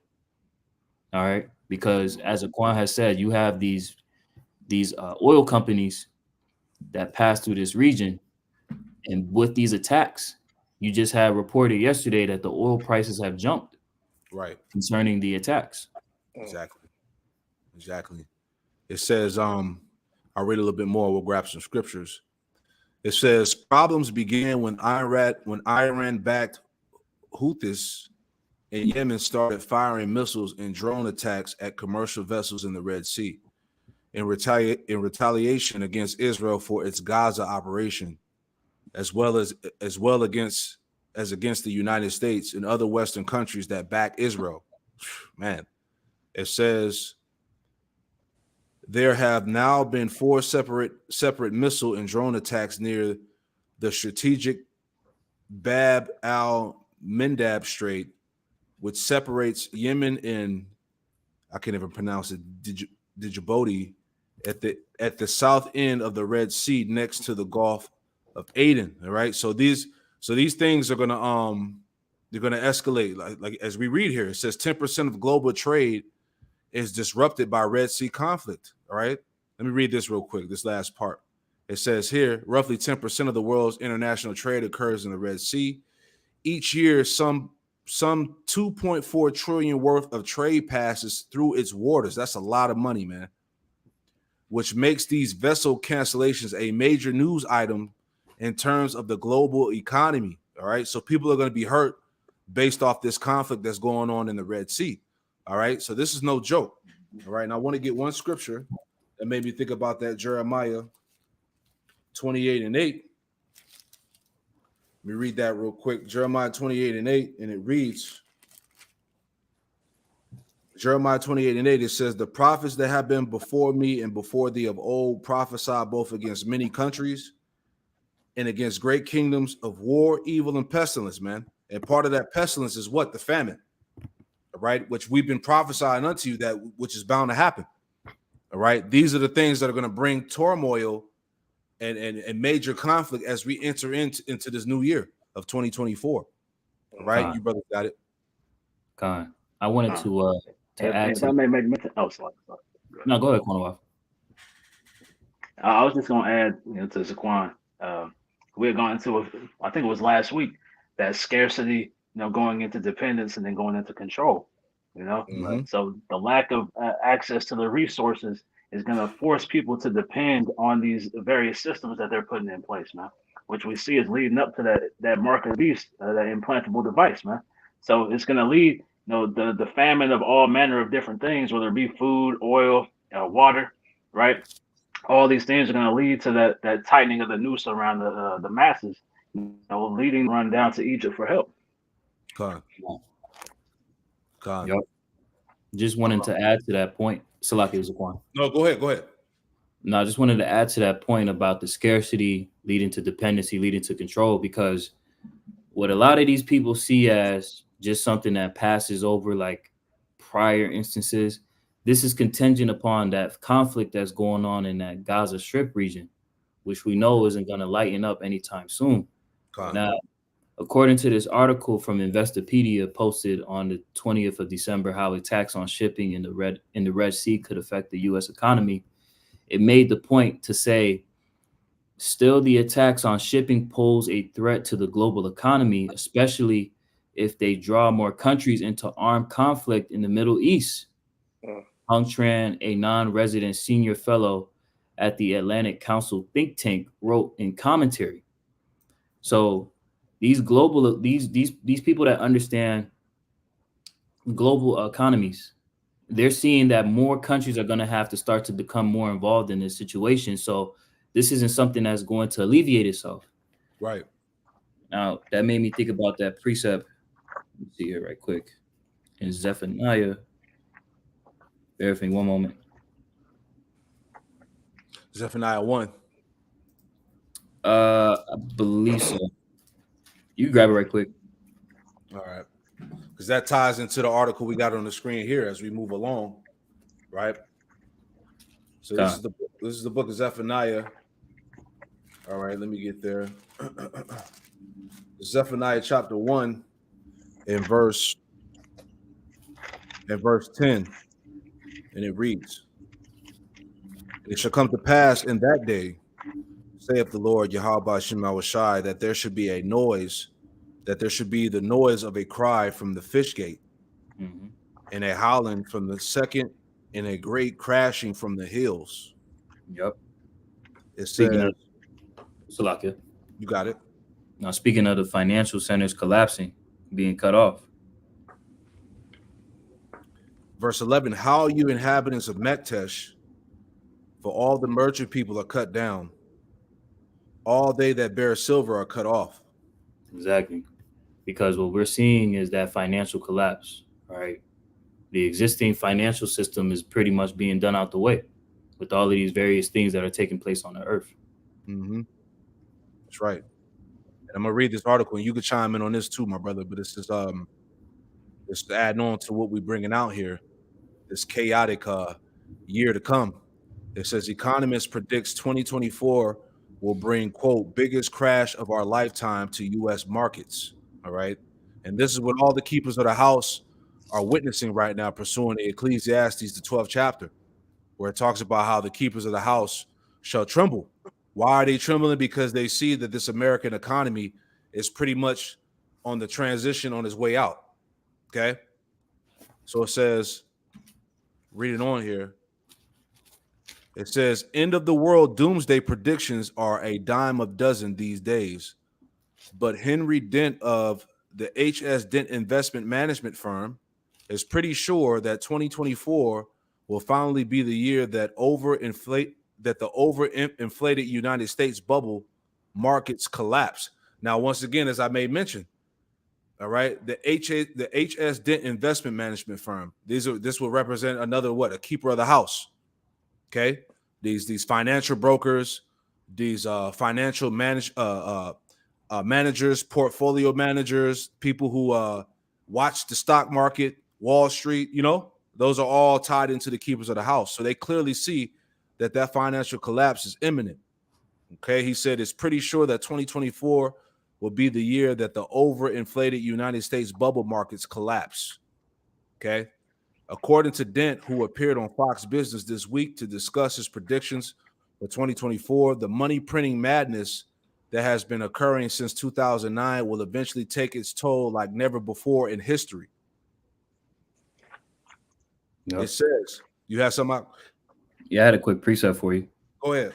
all right, because as Aquan has said, you have these oil companies that pass through this region, and with these attacks, you just had reported yesterday that the oil prices have jumped Right. concerning the attacks. Exactly. Exactly. It says, I'll read a little bit more. We'll grab some scriptures. It says problems began when Iran backed Houthis in Yemen started firing missiles and drone attacks at commercial vessels in the Red Sea in retaliation against Israel for its Gaza operation, as well against the United States and other Western countries that back Israel. Man, it says there have now been 4 separate missile and drone attacks near the strategic Bab al-Mandab Strait, which separates Yemen and I can't even pronounce it, Djibouti, at the south end of the Red Sea, next to the Gulf of Aden. All right, so these things are they're gonna escalate. Like as we read here, it says 10% of global trade is disrupted by Red Sea conflict. All right, let me read this real quick. This last part. It says here, roughly 10% of the world's international trade occurs in the Red Sea. Each year, some 2.4 trillion worth of trade passes through its waters. That's a lot of money, man. Which makes these vessel cancellations a major news item in terms of the global economy. All right, so people are going to be hurt based off this conflict that's going on in the Red Sea. All right, so this is no joke. All right, and I want to get one scripture that made me think about that, Jeremiah 28:8. Let me read that real quick. Jeremiah 28:8, and it reads, Jeremiah 28:8, it says, the prophets that have been before me and before thee of old prophesy both against many countries and against great kingdoms of war, evil, and pestilence, man. And part of that pestilence is what? The famine, right? Which we've been prophesying unto you, that which is bound to happen. All right. These are the things that are going to bring turmoil and major conflict as we enter into this new year of 2024. All right. Con. You brothers got it. Con. I wanted to add if to. I may make mention, sorry. No, go ahead, Quanawaf. I was just going to add, to Zaquan. We had gone into I think it was last week, that scarcity, going into dependence and then going into control. Mhm. So the lack of access to the resources is going to force people to depend on these various systems that they're putting in place, man. Which we see is leading up to that mark of the beast, that implantable device, man. So it's going to lead, the famine of all manner of different things, whether it be food, oil, water, right? All these things are going to lead to that tightening of the noose around the masses, leading run down to Egypt for help. Con. Yep. Just wanted to add to that point. Salaki Zaquan. No, go ahead. No, I just wanted to add to that point about the scarcity leading to dependency, leading to control, because what a lot of these people see as just something that passes over like prior instances, this is contingent upon that conflict that's going on in that Gaza Strip region, which we know isn't going to lighten up anytime soon. Con. Now, according to this article from Investopedia posted on the 20th of December, how attacks on shipping in the Red Sea could affect the U.S. economy, it made the point to say, still the attacks on shipping pose a threat to the global economy, especially if they draw more countries into armed conflict in the Middle East. Hung Tran, a non-resident senior fellow at the Atlantic Council think tank, wrote in commentary. So these people that understand global economies, they're seeing that more countries are going to have to start to become more involved in this situation. So this isn't something that's going to alleviate itself. Right. Now, that made me think about that precept. Let me see here right quick. In Zephaniah, bear with me one moment. Zephaniah 1. I believe so. You grab it right quick. All right. Because that ties into the article we got on the screen here as we move along. Right. So this is the book of Zephaniah. All right, let me get there. Zephaniah chapter 1 and verse 10. And it reads, "It shall come to pass in that day, saith the Lord Yahweh Shema Shai, that there should be a noise, that there should be the noise of a cry from the fish gate, and a howling from the second, and a great crashing from the hills." Yep. It Speaking says, of Salakia. You got it. Now, speaking of the financial centers collapsing, being cut off. Verse 11, "How you inhabitants of Mektesh, for all the merchant people are cut down. All they that bear silver are cut off." Exactly. Because what we're seeing is that financial collapse, right? The existing financial system is pretty much being done out the way with all of these various things that are taking place on the earth. Mm-hmm. That's right. And I'm gonna read this article, and you can chime in on this too, my brother. But it's adding on to what we're bringing out here. This chaotic year to come. It says economists predicts 2024 will bring, quote, biggest crash of our lifetime to U.S. markets. All right, and this is what all the keepers of the house are witnessing right now, pursuing the Ecclesiastes, the 12th chapter, where it talks about how the keepers of the house shall tremble. Why are they trembling? Because they see that this American economy is pretty much on the transition on its way out. Okay. So it says, reading on here, it says, end of the world doomsday predictions are a dime a dozen these days. But Henry Dent of the HS Dent investment management firm is pretty sure that 2024 will finally be the year that the overinflated United States bubble markets collapse. Now, once again, as I made mention, all right, the HS Dent investment management firm. This will represent another a keeper of the house. Okay, these financial brokers, these financial managers, portfolio managers, people who watch the stock market, Wall Street, those are all tied into the keepers of the house. So they clearly see that financial collapse is imminent. Okay, he said it's pretty sure that 2024 will be the year that the overinflated United States bubble markets collapse. Okay, according to Dent, who appeared on Fox Business this week to discuss his predictions for 2024, the money printing madness that has been occurring since 2009 will eventually take its toll like never before in history. Yep. It says, you have some? Yeah, I had a quick precept for you. Go ahead.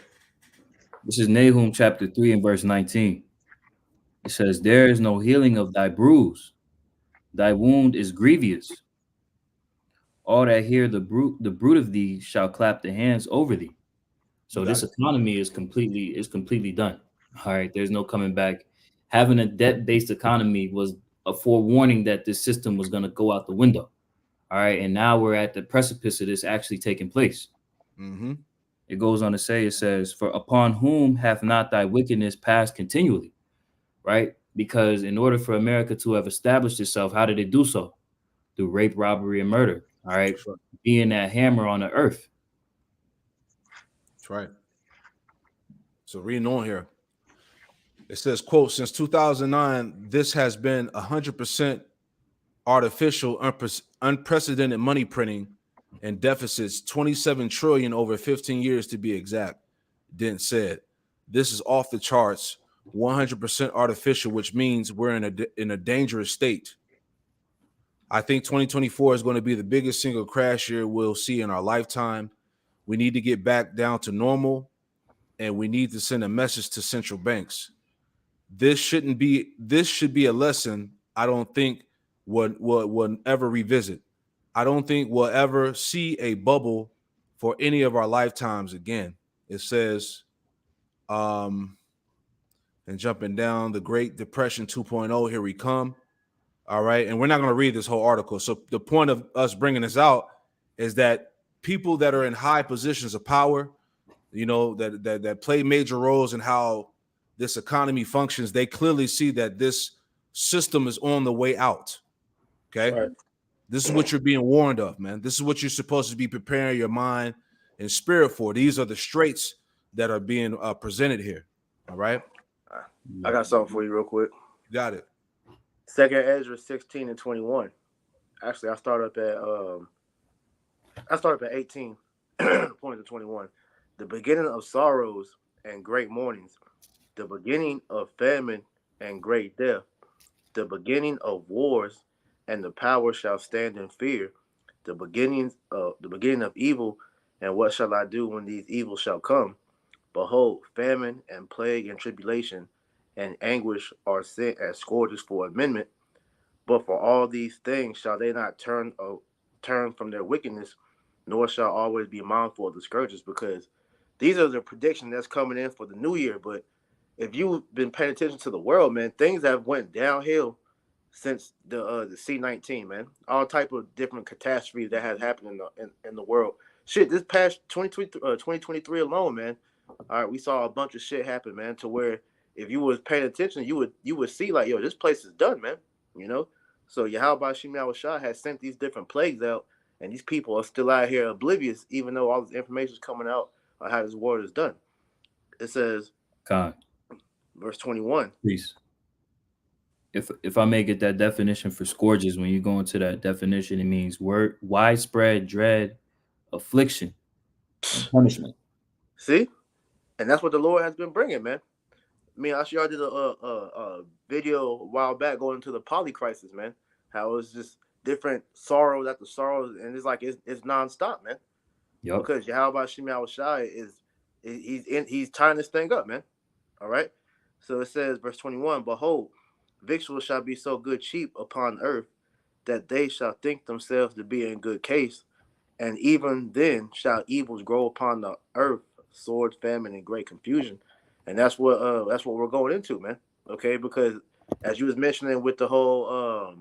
This is Nahum chapter 3 and verse 19. It says, there is no healing of thy bruise. Thy wound is grievous. All that hear the brute of thee shall clap the hands over thee. So this economy is completely done. All right, there's no coming back. Having a debt-based economy was a forewarning that this system was going to go out the window. All right, and now we're at the precipice of this actually taking place. Mm-hmm. It goes on to say, it says, for upon whom hath not thy wickedness passed continually? Right? Because in order for America to have established itself, how did it do so? Through rape, robbery, and murder. All right, sure. Being that hammer on the earth. That's right. So reading on here, it says, quote, since 2009, this has been 100% artificial, unprecedented money printing and deficits, 27 trillion over 15 years to be exact. Dent said, this is off the charts, 100% artificial, which means we're in a dangerous state. I think 2024 is going to be the biggest single crash year we'll see in our lifetime. We need to get back down to normal, and we need to send a message to central banks. This should be a lesson I don't think we'll ever revisit. I don't think we'll ever see a bubble for any of our lifetimes again. It says, And jumping down, the Great Depression 2.0, here we come. All right. And we're not going to read this whole article. So the point of us bringing this out is that people that are in high positions of power, you know, that play major roles in how this economy functions, they clearly see that this system is on the way out. Okay. Right. This is what you're being warned of, man. This is what you're supposed to be preparing your mind and spirit for. These are the straits that are being presented here. All right. I got something for you real quick. You got it. 2nd Ezra 16 and 21. Actually, I started up at 18, pointing to 21. The beginning of sorrows and great mournings, the beginning of famine and great death, the beginning of wars, and the power shall stand in fear. The beginning of evil, and what shall I do when these evils shall come? Behold, famine and plague and tribulation and anguish are sent as scourges for amendment. But for all these things shall they not turn from their wickedness, nor shall always be mindful of the scourges, because these are the prediction that's coming in for the new year. But if you've been paying attention to the world, man, things have went downhill since the C-19, man. All type of different catastrophes that has happened in the world. Shit, this past 2023 alone, man. All right, we saw a bunch of shit happen, man, to where if you was paying attention, you would see like, yo, this place is done, man. You know? So Yahweh Shemel Shah has sent these different plagues out, and these people are still out here oblivious, even though all this information is coming out on how this war is done. It says, God. verse 21. Please. If I may get that definition for scourges, when you go into that definition, it means widespread dread, affliction, and punishment. See? And that's what the Lord has been bringing, man. Me and Ashiar did a video a while back going into the poly crisis, man. How it's just different sorrows after sorrows, and it's like it's nonstop, man. Yep. Because Yahweh Shemel Shai he's tying this thing up, man. All right. So it says, verse 21, behold, victuals shall be so good cheap upon earth that they shall think themselves to be in good case, and even then shall evils grow upon the earth, sword, famine, and great confusion. And that's what we're going into, man. Okay, because as you was mentioning with the whole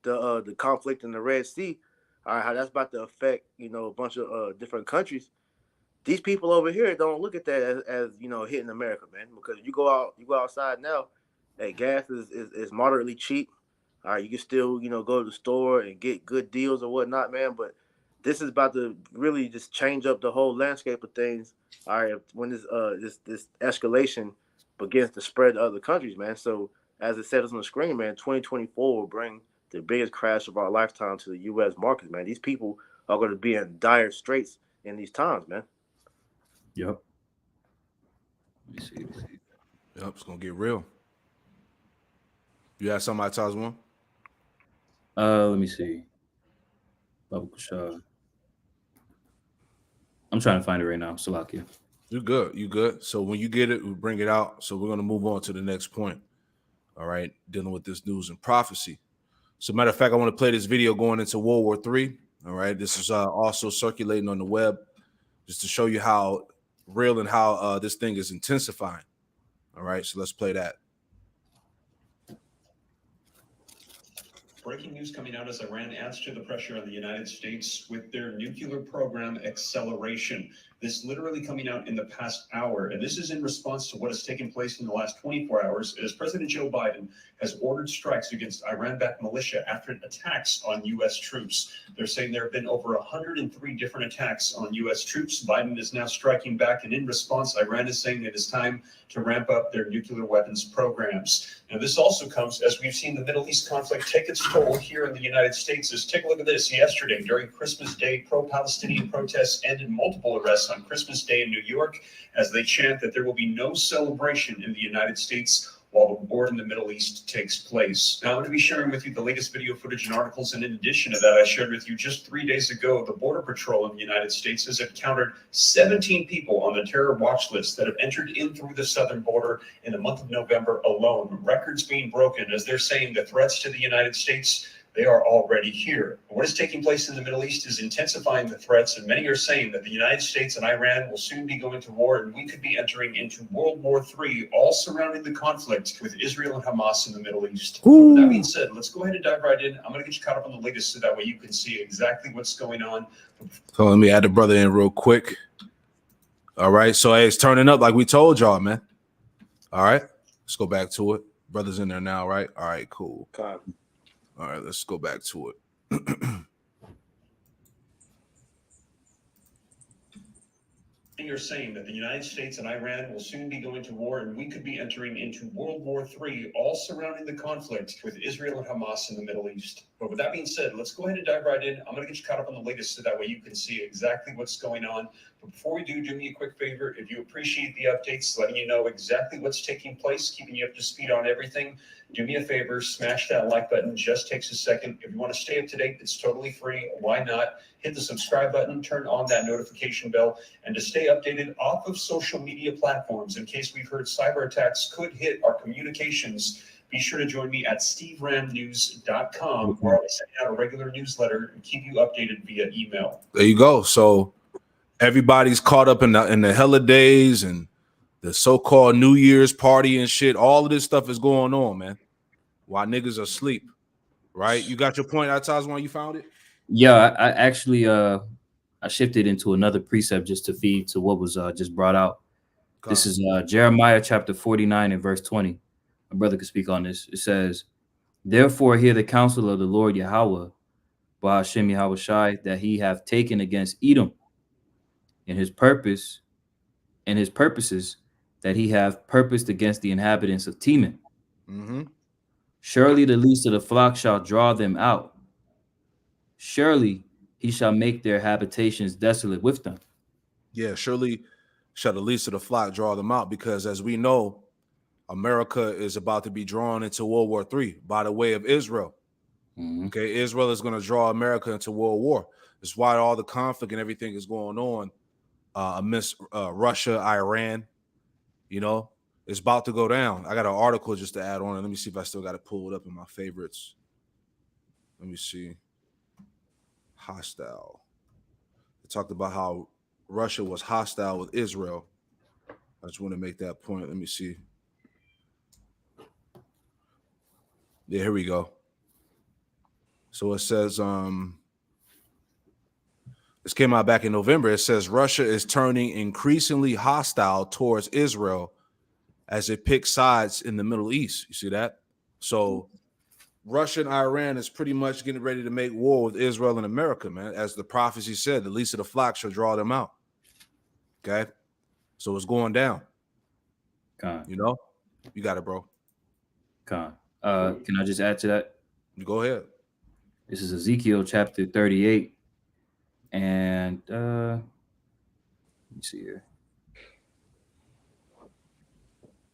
the conflict in the Red Sea, all right, how that's about to affect, you know, a bunch of different countries. These people over here don't look at that as you know, hitting America, man. Because you go outside now, hey, gas is moderately cheap. All right, you can still, you know, go to the store and get good deals or whatnot, man. But this is about to really just change up the whole landscape of things. All right, when this escalation begins to spread to other countries, man. So as it says on the screen, man, 2024 will bring the biggest crash of our lifetime to the U.S. market, man. These people are going to be in dire straits in these times, man. Yep. Let me see. Yep, it's gonna get real. You have somebody tell us one? Let me see. Baba Kushah. I'm trying to find it right now. Salakia. You good. So when you get it, we bring it out. So we're gonna move on to the next point. All right, dealing with this news and prophecy. So matter of fact, I want to play this video going into World War III. All right, this is also circulating on the web just to show you how real and how this thing is intensifying. All right, so let's play that. Breaking news coming out as Iran adds to the pressure on the United States with their nuclear program acceleration. This literally coming out in the past hour, and this is in response to what has taken place in the last 24 hours as President Joe Biden has ordered strikes against Iran-backed militia after attacks on U.S. troops. They're saying there have been over 103 different attacks on U.S. troops. Biden is now striking back, and in response, Iran is saying it is time to ramp up their nuclear weapons programs. Now, this also comes as we've seen the Middle East conflict take its toll here in the United States. Just take a look at this. Yesterday, during Christmas Day, pro-Palestinian protests ended multiple arrests on Christmas Day in New York as they chant that there will be no celebration in the United States while the war in the Middle East takes place. Now, I'm going to be sharing with you the latest video footage and articles, and in addition to that, I shared with you just 3 days ago, the Border Patrol in the United States has encountered 17 people on the terror watch list that have entered in through the southern border in the month of November alone. Records being broken as they're saying the threats to the United States, They are already here. What is taking place in the Middle East is intensifying the threats, and many are saying that the United States and Iran will soon be going to war, and we could be entering into World War III, all surrounding the conflict with Israel and Hamas in the Middle East. With that being said, let's go ahead and dive right in. I'm going to get you caught up on the latest so that way you can see exactly what's going on. So let me add the brother in real quick. All right. So hey, it's turning up like we told y'all, man. All right. Let's go back to it. Brother's in there now, right? All right, cool. God. All right, let's go back to it. You're saying that the United States and Iran will soon be going to war, and we could be entering into World War III, all surrounding the conflict with Israel and Hamas in the Middle East. But with that being said, let's go ahead and dive right in. I'm going to get you caught up on the latest so that way you can see exactly what's going on. But before we do me a quick favor. If you appreciate the updates, letting you know exactly what's taking place, keeping you up to speed on everything, do me a favor, smash that like button. Just takes a second. If you want to stay up to date, it's totally free. Why not? Hit the subscribe button, turn on that notification bell, and to stay updated off of social media platforms in case we've heard cyber attacks could hit our communications. Be sure to join me at steveramnews.com, where I'll be sending out a regular newsletter and keep you updated via email. There you go. So everybody's caught up in the holidays and the so-called New Year's party and shit. All of this stuff is going on, man, while niggas are asleep, right? You got your point, Ataz, when you found it? Yeah, I actually I shifted into another precept just to feed to what was just brought out. This is Jeremiah chapter 49 and verse 20. My brother could speak on this. It says, "Therefore hear the counsel of the Lord Yahweh, Ba'ashem Yahweh Shai, that he hath taken against Edom, and his purposes that he hath purposed against the inhabitants of Teman. Mm-hmm. Surely the least of the flock shall draw them out. Surely he shall make their habitations desolate with them." Yeah, surely shall the least of the flock draw them out, because as we know, America is about to be drawn into World War III by the way of Israel. Mm-hmm. Okay, Israel is going to draw America into World War. That's why all the conflict and everything is going on amidst Russia, Iran. You know, it's about to go down. I got an article just to add on. Let me see if I still got to pull it up in my favorites. Let me see. Hostile. It talked about how Russia was hostile with Israel. I just want to make that point. Let me see. Yeah, here we go. So it says, this came out back in November. It says Russia is turning increasingly hostile towards Israel as it picks sides in the Middle East. You see that? So Russia and Iran is pretty much getting ready to make war with Israel and America, man. As the prophecy said, the least of the flock shall draw them out. Okay? So it's going down. You know? You got it, bro. Can I just add to that? You go ahead. This is Ezekiel chapter 38. And let me see here.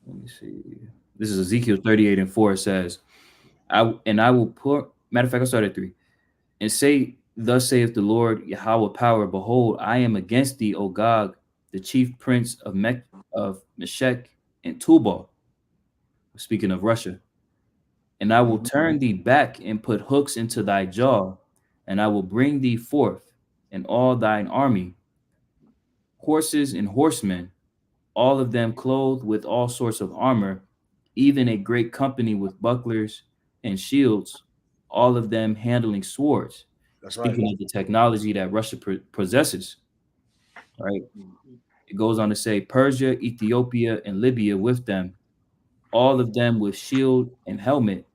Let me see. This is Ezekiel 38 and 4. It says, I will pour, matter of fact, I'll start at 3. And say, thus saith the Lord Yahweh power, behold, I am against thee, O Gog, the chief prince of Meshech and Tubal. Speaking of Russia. And I will turn thee back and put hooks into thy jaw, and I will bring thee forth and all thine army, horses and horsemen, all of them clothed with all sorts of armor, even a great company with bucklers and shields, all of them handling swords. That's Speaking of the technology that Russia possesses, right? It goes on to say Persia, Ethiopia, and Libya with them, all of them with shield and helmet,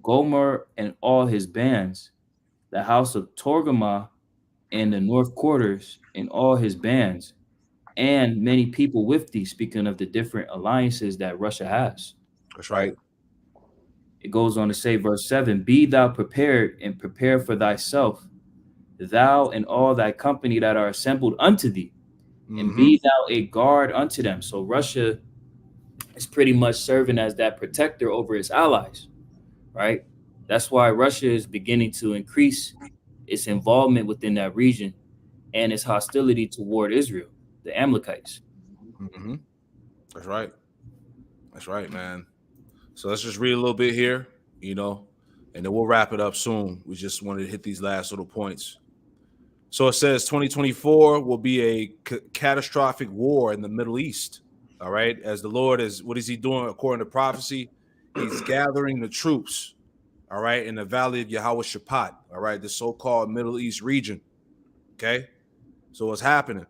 Gomer and all his bands, the house of Torgama and the north quarters and all his bands, and many people with thee, speaking of the different alliances that Russia has. That's right. It goes on to say, verse 7, be thou prepared and prepare for thyself, thou and all thy company that are assembled unto thee, and be thou a guard unto them. So Russia is pretty much serving as that protector over its allies, right? That's why Russia is beginning to increase its involvement within that region and its hostility toward Israel, the Amalekites. Mm-hmm. That's right. That's right, man. So let's just read a little bit here. You know, and then we'll wrap it up soon. We just wanted to hit these last little points. So it says 2024 will be a catastrophic war in the Middle East. All right. As the Lord is, what is he doing according to prophecy? He's gathering the troops, all right, in the valley of Yahweh Shaphat, all right, the so-called Middle East region. Okay. So what's happening?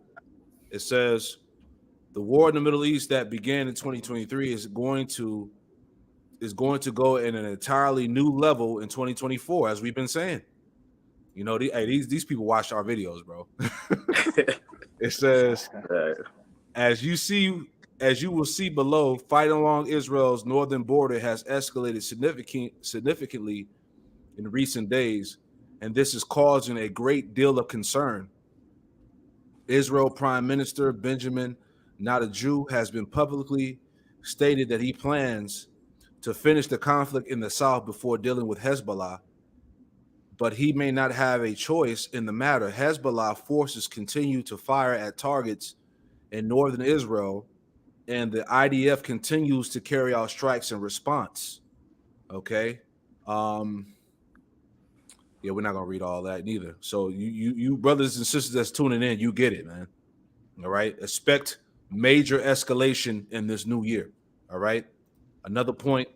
It says the war in the Middle East that began in 2023 is going to go in an entirely new level in 2024, as we've been saying. You know, these people watch our videos, bro. It says, as you will see below, fighting along Israel's northern border has escalated significantly in recent days, and this is causing a great deal of concern. Israel Prime Minister Benjamin Netanyahu has been publicly stated that he plans to finish the conflict in the south before dealing with Hezbollah, but he may not have a choice in the matter. Hezbollah forces continue to fire at targets in northern Israel, and the IDF continues to carry out strikes in response. Okay. Yeah, we're not gonna read all that neither. So you brothers and sisters that's tuning in, you get it, man. All right. Expect major escalation in this new year. All right. Another point,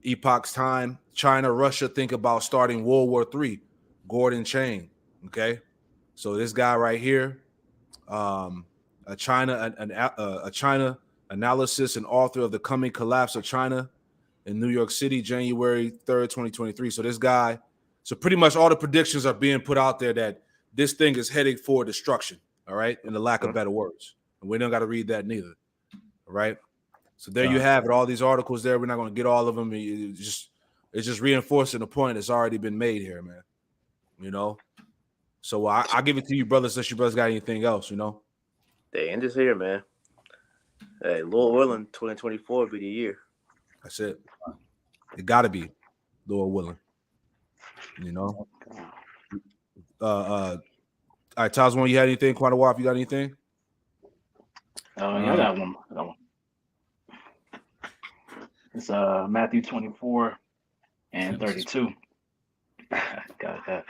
epoch's time, China, Russia think about starting World War III. Gordon Chang. Okay. So this guy right here, a China analysis and author of The Coming Collapse of China in New York City, January 3rd, 2023. So this guy, so pretty much all the predictions are being put out there that this thing is heading for destruction, all right, in the lack of better words. And we don't got to read that neither, all right? So there you have it, all these articles there. We're not going to get all of them. It's just reinforcing the point that's already been made here, man, you know? So I'll give it to you, brothers, unless you brothers got anything else, you know? The end is here, man. Hey, Lord willing, 2024 be the year. That's it. It got to be, Lord willing. You know? All right, Tazwan, you had anything? Quanawaf, you got anything? Yeah, I got one. It's Matthew 24 and 32. God.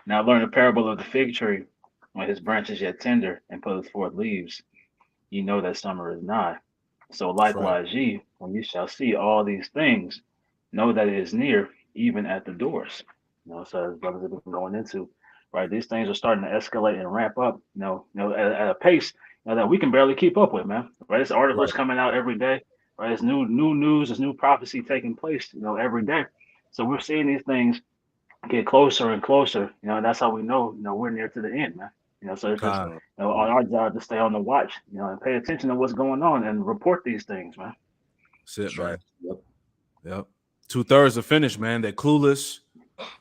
Now learn the parable of the fig tree. When his branch is yet tender and putteth forth leaves, ye know that summer is nigh. So likewise ye, when ye shall see all these things, know that it is near, even at the doors. You know, so as brothers have been going into, right, these things are starting to escalate and ramp up, at a pace, that we can barely keep up with, man. Right, there's articles coming out every day, right? There's new news, there's new prophecy taking place, every day. So we're seeing these things get closer and closer, and that's how we know, we're near to the end, man. So it's just, on our job to stay on the watch, and pay attention to what's going on and report these things, man. That's it, man. Yep. 2/3 are finished, man. They're clueless,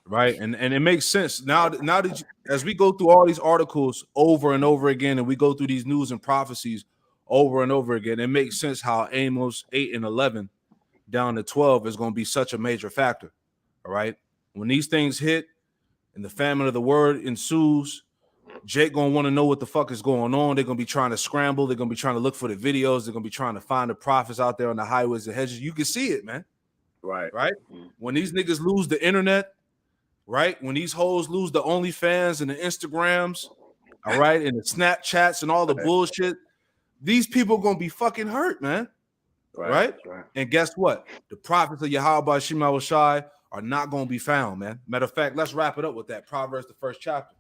right? And it makes sense now that as we go through all these articles over and over again, and we go through these news and prophecies over and over again, it makes sense how Amos 8 and 11 down to 12 is going to be such a major factor. All right, when these things hit and the famine of the word ensues, Jake gonna want to know what the fuck is going on. They're gonna be trying to scramble. They're gonna be trying to look for the videos. They're gonna be trying to find the prophets out there on the highways and hedges. You can see it, man. Right. When these niggas lose the internet, right? When these hoes lose the OnlyFans and the Instagrams, all right, and the Snapchats and all the bullshit, these people gonna be fucking hurt, man. Right? And guess what? The prophets of Yahweh Shema Shai are not gonna be found, man. Matter of fact, let's wrap it up with that. Proverbs, the first chapter.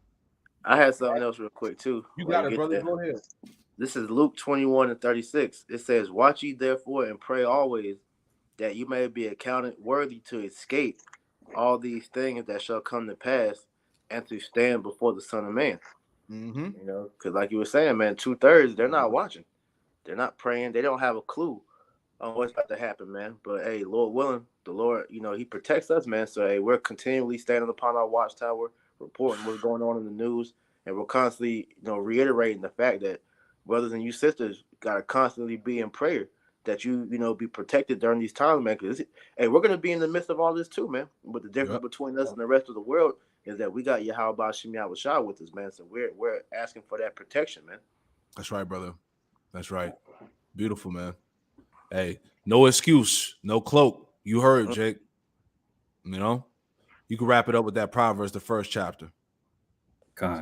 I had something else real quick too. You got it, brother. Go ahead. This is Luke 21 and 36. It says, "Watch ye therefore and pray always, that you may be accounted worthy to escape all these things that shall come to pass, and to stand before the Son of Man." Because like you were saying, man, 2/3 they're not watching, they're not praying, they don't have a clue on what's about to happen, man. But hey, Lord willing, the Lord, He protects us, man. So hey, we're continually standing upon our watchtower, reporting what's going on in the news, and we're constantly, reiterating the fact that brothers and you sisters gotta constantly be in prayer that you be protected during these times, man. Because hey, we're gonna be in the midst of all this too, man. But the difference between us and the rest of the world is that we got Yahweh Shem Yahushua with us, man. So we're asking for that protection, man. That's right, brother. That's right. Beautiful, man. Hey, no excuse, no cloak. You heard, Jake. You can wrap it up with that Proverbs, the first chapter. Con.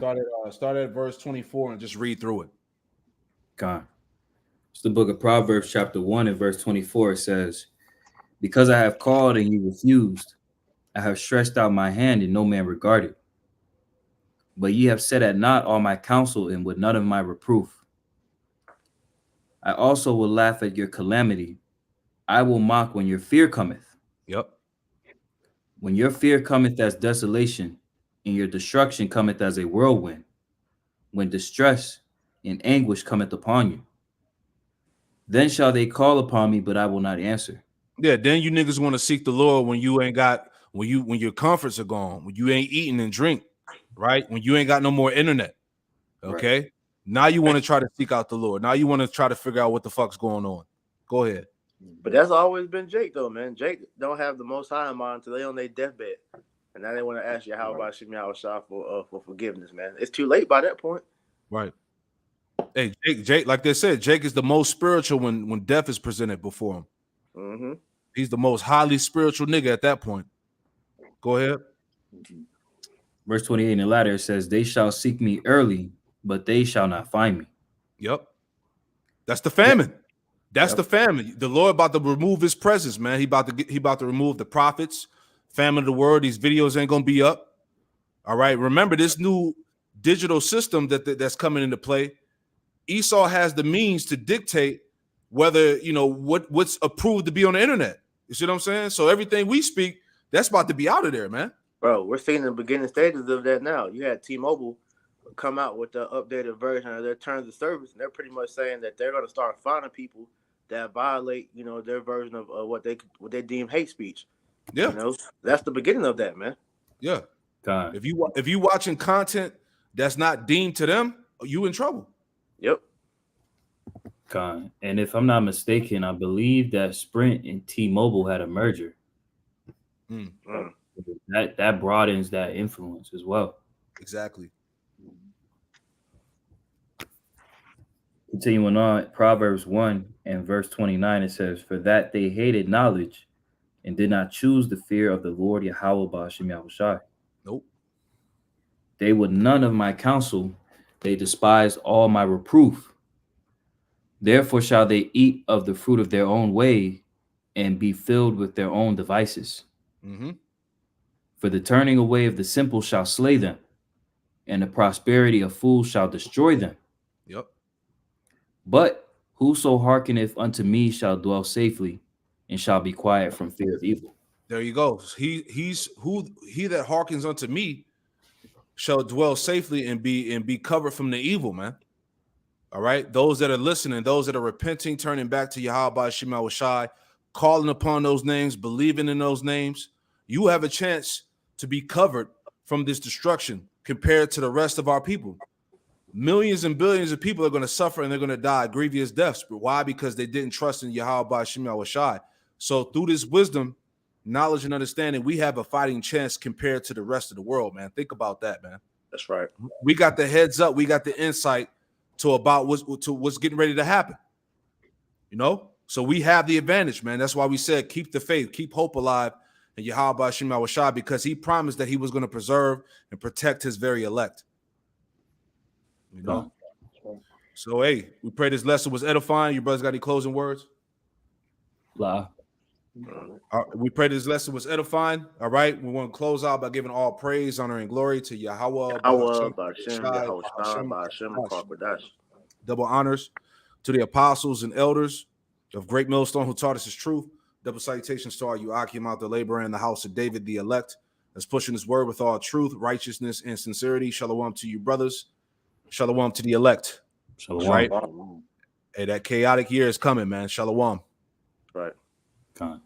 Start at verse 24 and just read through it. Con. It's the book of Proverbs, chapter 1 and verse 24. It says, because I have called and you refused, I have stretched out my hand and no man regarded. But ye have set at naught all my counsel and with none of my reproof. I also will laugh at your calamity. I will mock when your fear cometh. Yep. When your fear cometh as desolation, and your destruction cometh as a whirlwind, when distress and anguish cometh upon you, then shall they call upon me, but I will not answer. Yeah, then you niggas want to seek the Lord when you ain't got when your comforts are gone, when you ain't eating and drink, right? When you ain't got no more internet. Okay. Right. Now you want to try to seek out the Lord. Now you want to try to figure out what the fuck's going on. Go ahead. But that's always been Jake, though, man. Jake don't have the Most High in mind until they on their deathbed, and now they want to ask you how about Shimmy Shah for forgiveness, man. It's too late by that point. Right. Hey, Jake, like they said, Jake is the most spiritual when death is presented before him. Mm-hmm. He's the most highly spiritual nigga at that point. Go ahead. Verse 28 in the latter says, they shall seek me early, but they shall not find me. Yep. That's the famine. That's the famine. The Lord about to remove his presence, man. He about to remove the prophets, famine of the word. These videos ain't gonna be up. All right. Remember this new digital system that's coming into play. Esau has the means to dictate whether what's approved to be on the internet. You see what I'm saying? So everything we speak, that's about to be out of there, man. Bro, we're seeing the beginning stages of that now. You had T-Mobile come out with the updated version of their terms of service, and they're pretty much saying that they're going to start finding people that violate, their version of what they deem hate speech. Yeah, that's the beginning of that, man. Yeah, God. If you watching content that's not deemed to them, you in trouble. Yep. God. And if I'm not mistaken, I believe that Sprint and T-Mobile had a merger. That broadens that influence as well. Exactly. Continuing on, Proverbs 1 and verse 29, it says, for that they hated knowledge and did not choose the fear of the Lord Yahweh Ba'ashem Yahushai. Nope. They would none of my counsel, they despised all my reproof. Therefore shall they eat of the fruit of their own way and be filled with their own devices. Mm-hmm. For the turning away of the simple shall slay them, and the prosperity of fools shall destroy them. Yep. But whoso hearkeneth unto me shall dwell safely, and shall be quiet from fear of evil. There you go. He that hearkens unto me shall dwell safely and be covered from the evil, man. All right. Those that are listening, those that are repenting, turning back to Yahweh Shema Shai, calling upon those names, believing in those names, you have a chance to be covered from this destruction compared to the rest of our people. Millions and billions of people are going to suffer and they're going to die grievous deaths. But why? Because they didn't trust in Yahweh Shema Shai. So through this wisdom, knowledge, and understanding, we have a fighting chance compared to the rest of the world, man. Think about that, man. That's right. We got the heads up. We got the insight to what's getting ready to happen. So we have the advantage, man. That's why we said keep the faith, keep hope alive, and Yahweh Shema Shai, because he promised that he was going to preserve and protect his very elect. So hey, we pray this lesson was edifying. You brothers got any closing words? La. We pray this lesson was edifying. All right, we want to close out by giving all praise, honor, and glory to Yahweh. Double honors to the apostles and elders of Great Millstone who taught us his truth. Double salutations to our Yuakim out the laborer in the house of David, the elect, that's pushing his word with all truth, righteousness, and sincerity. Shalom to you, brothers. Shalom to the elect. Shalom. Right? Hey, that chaotic year is coming, man. Shalom. Right. Con.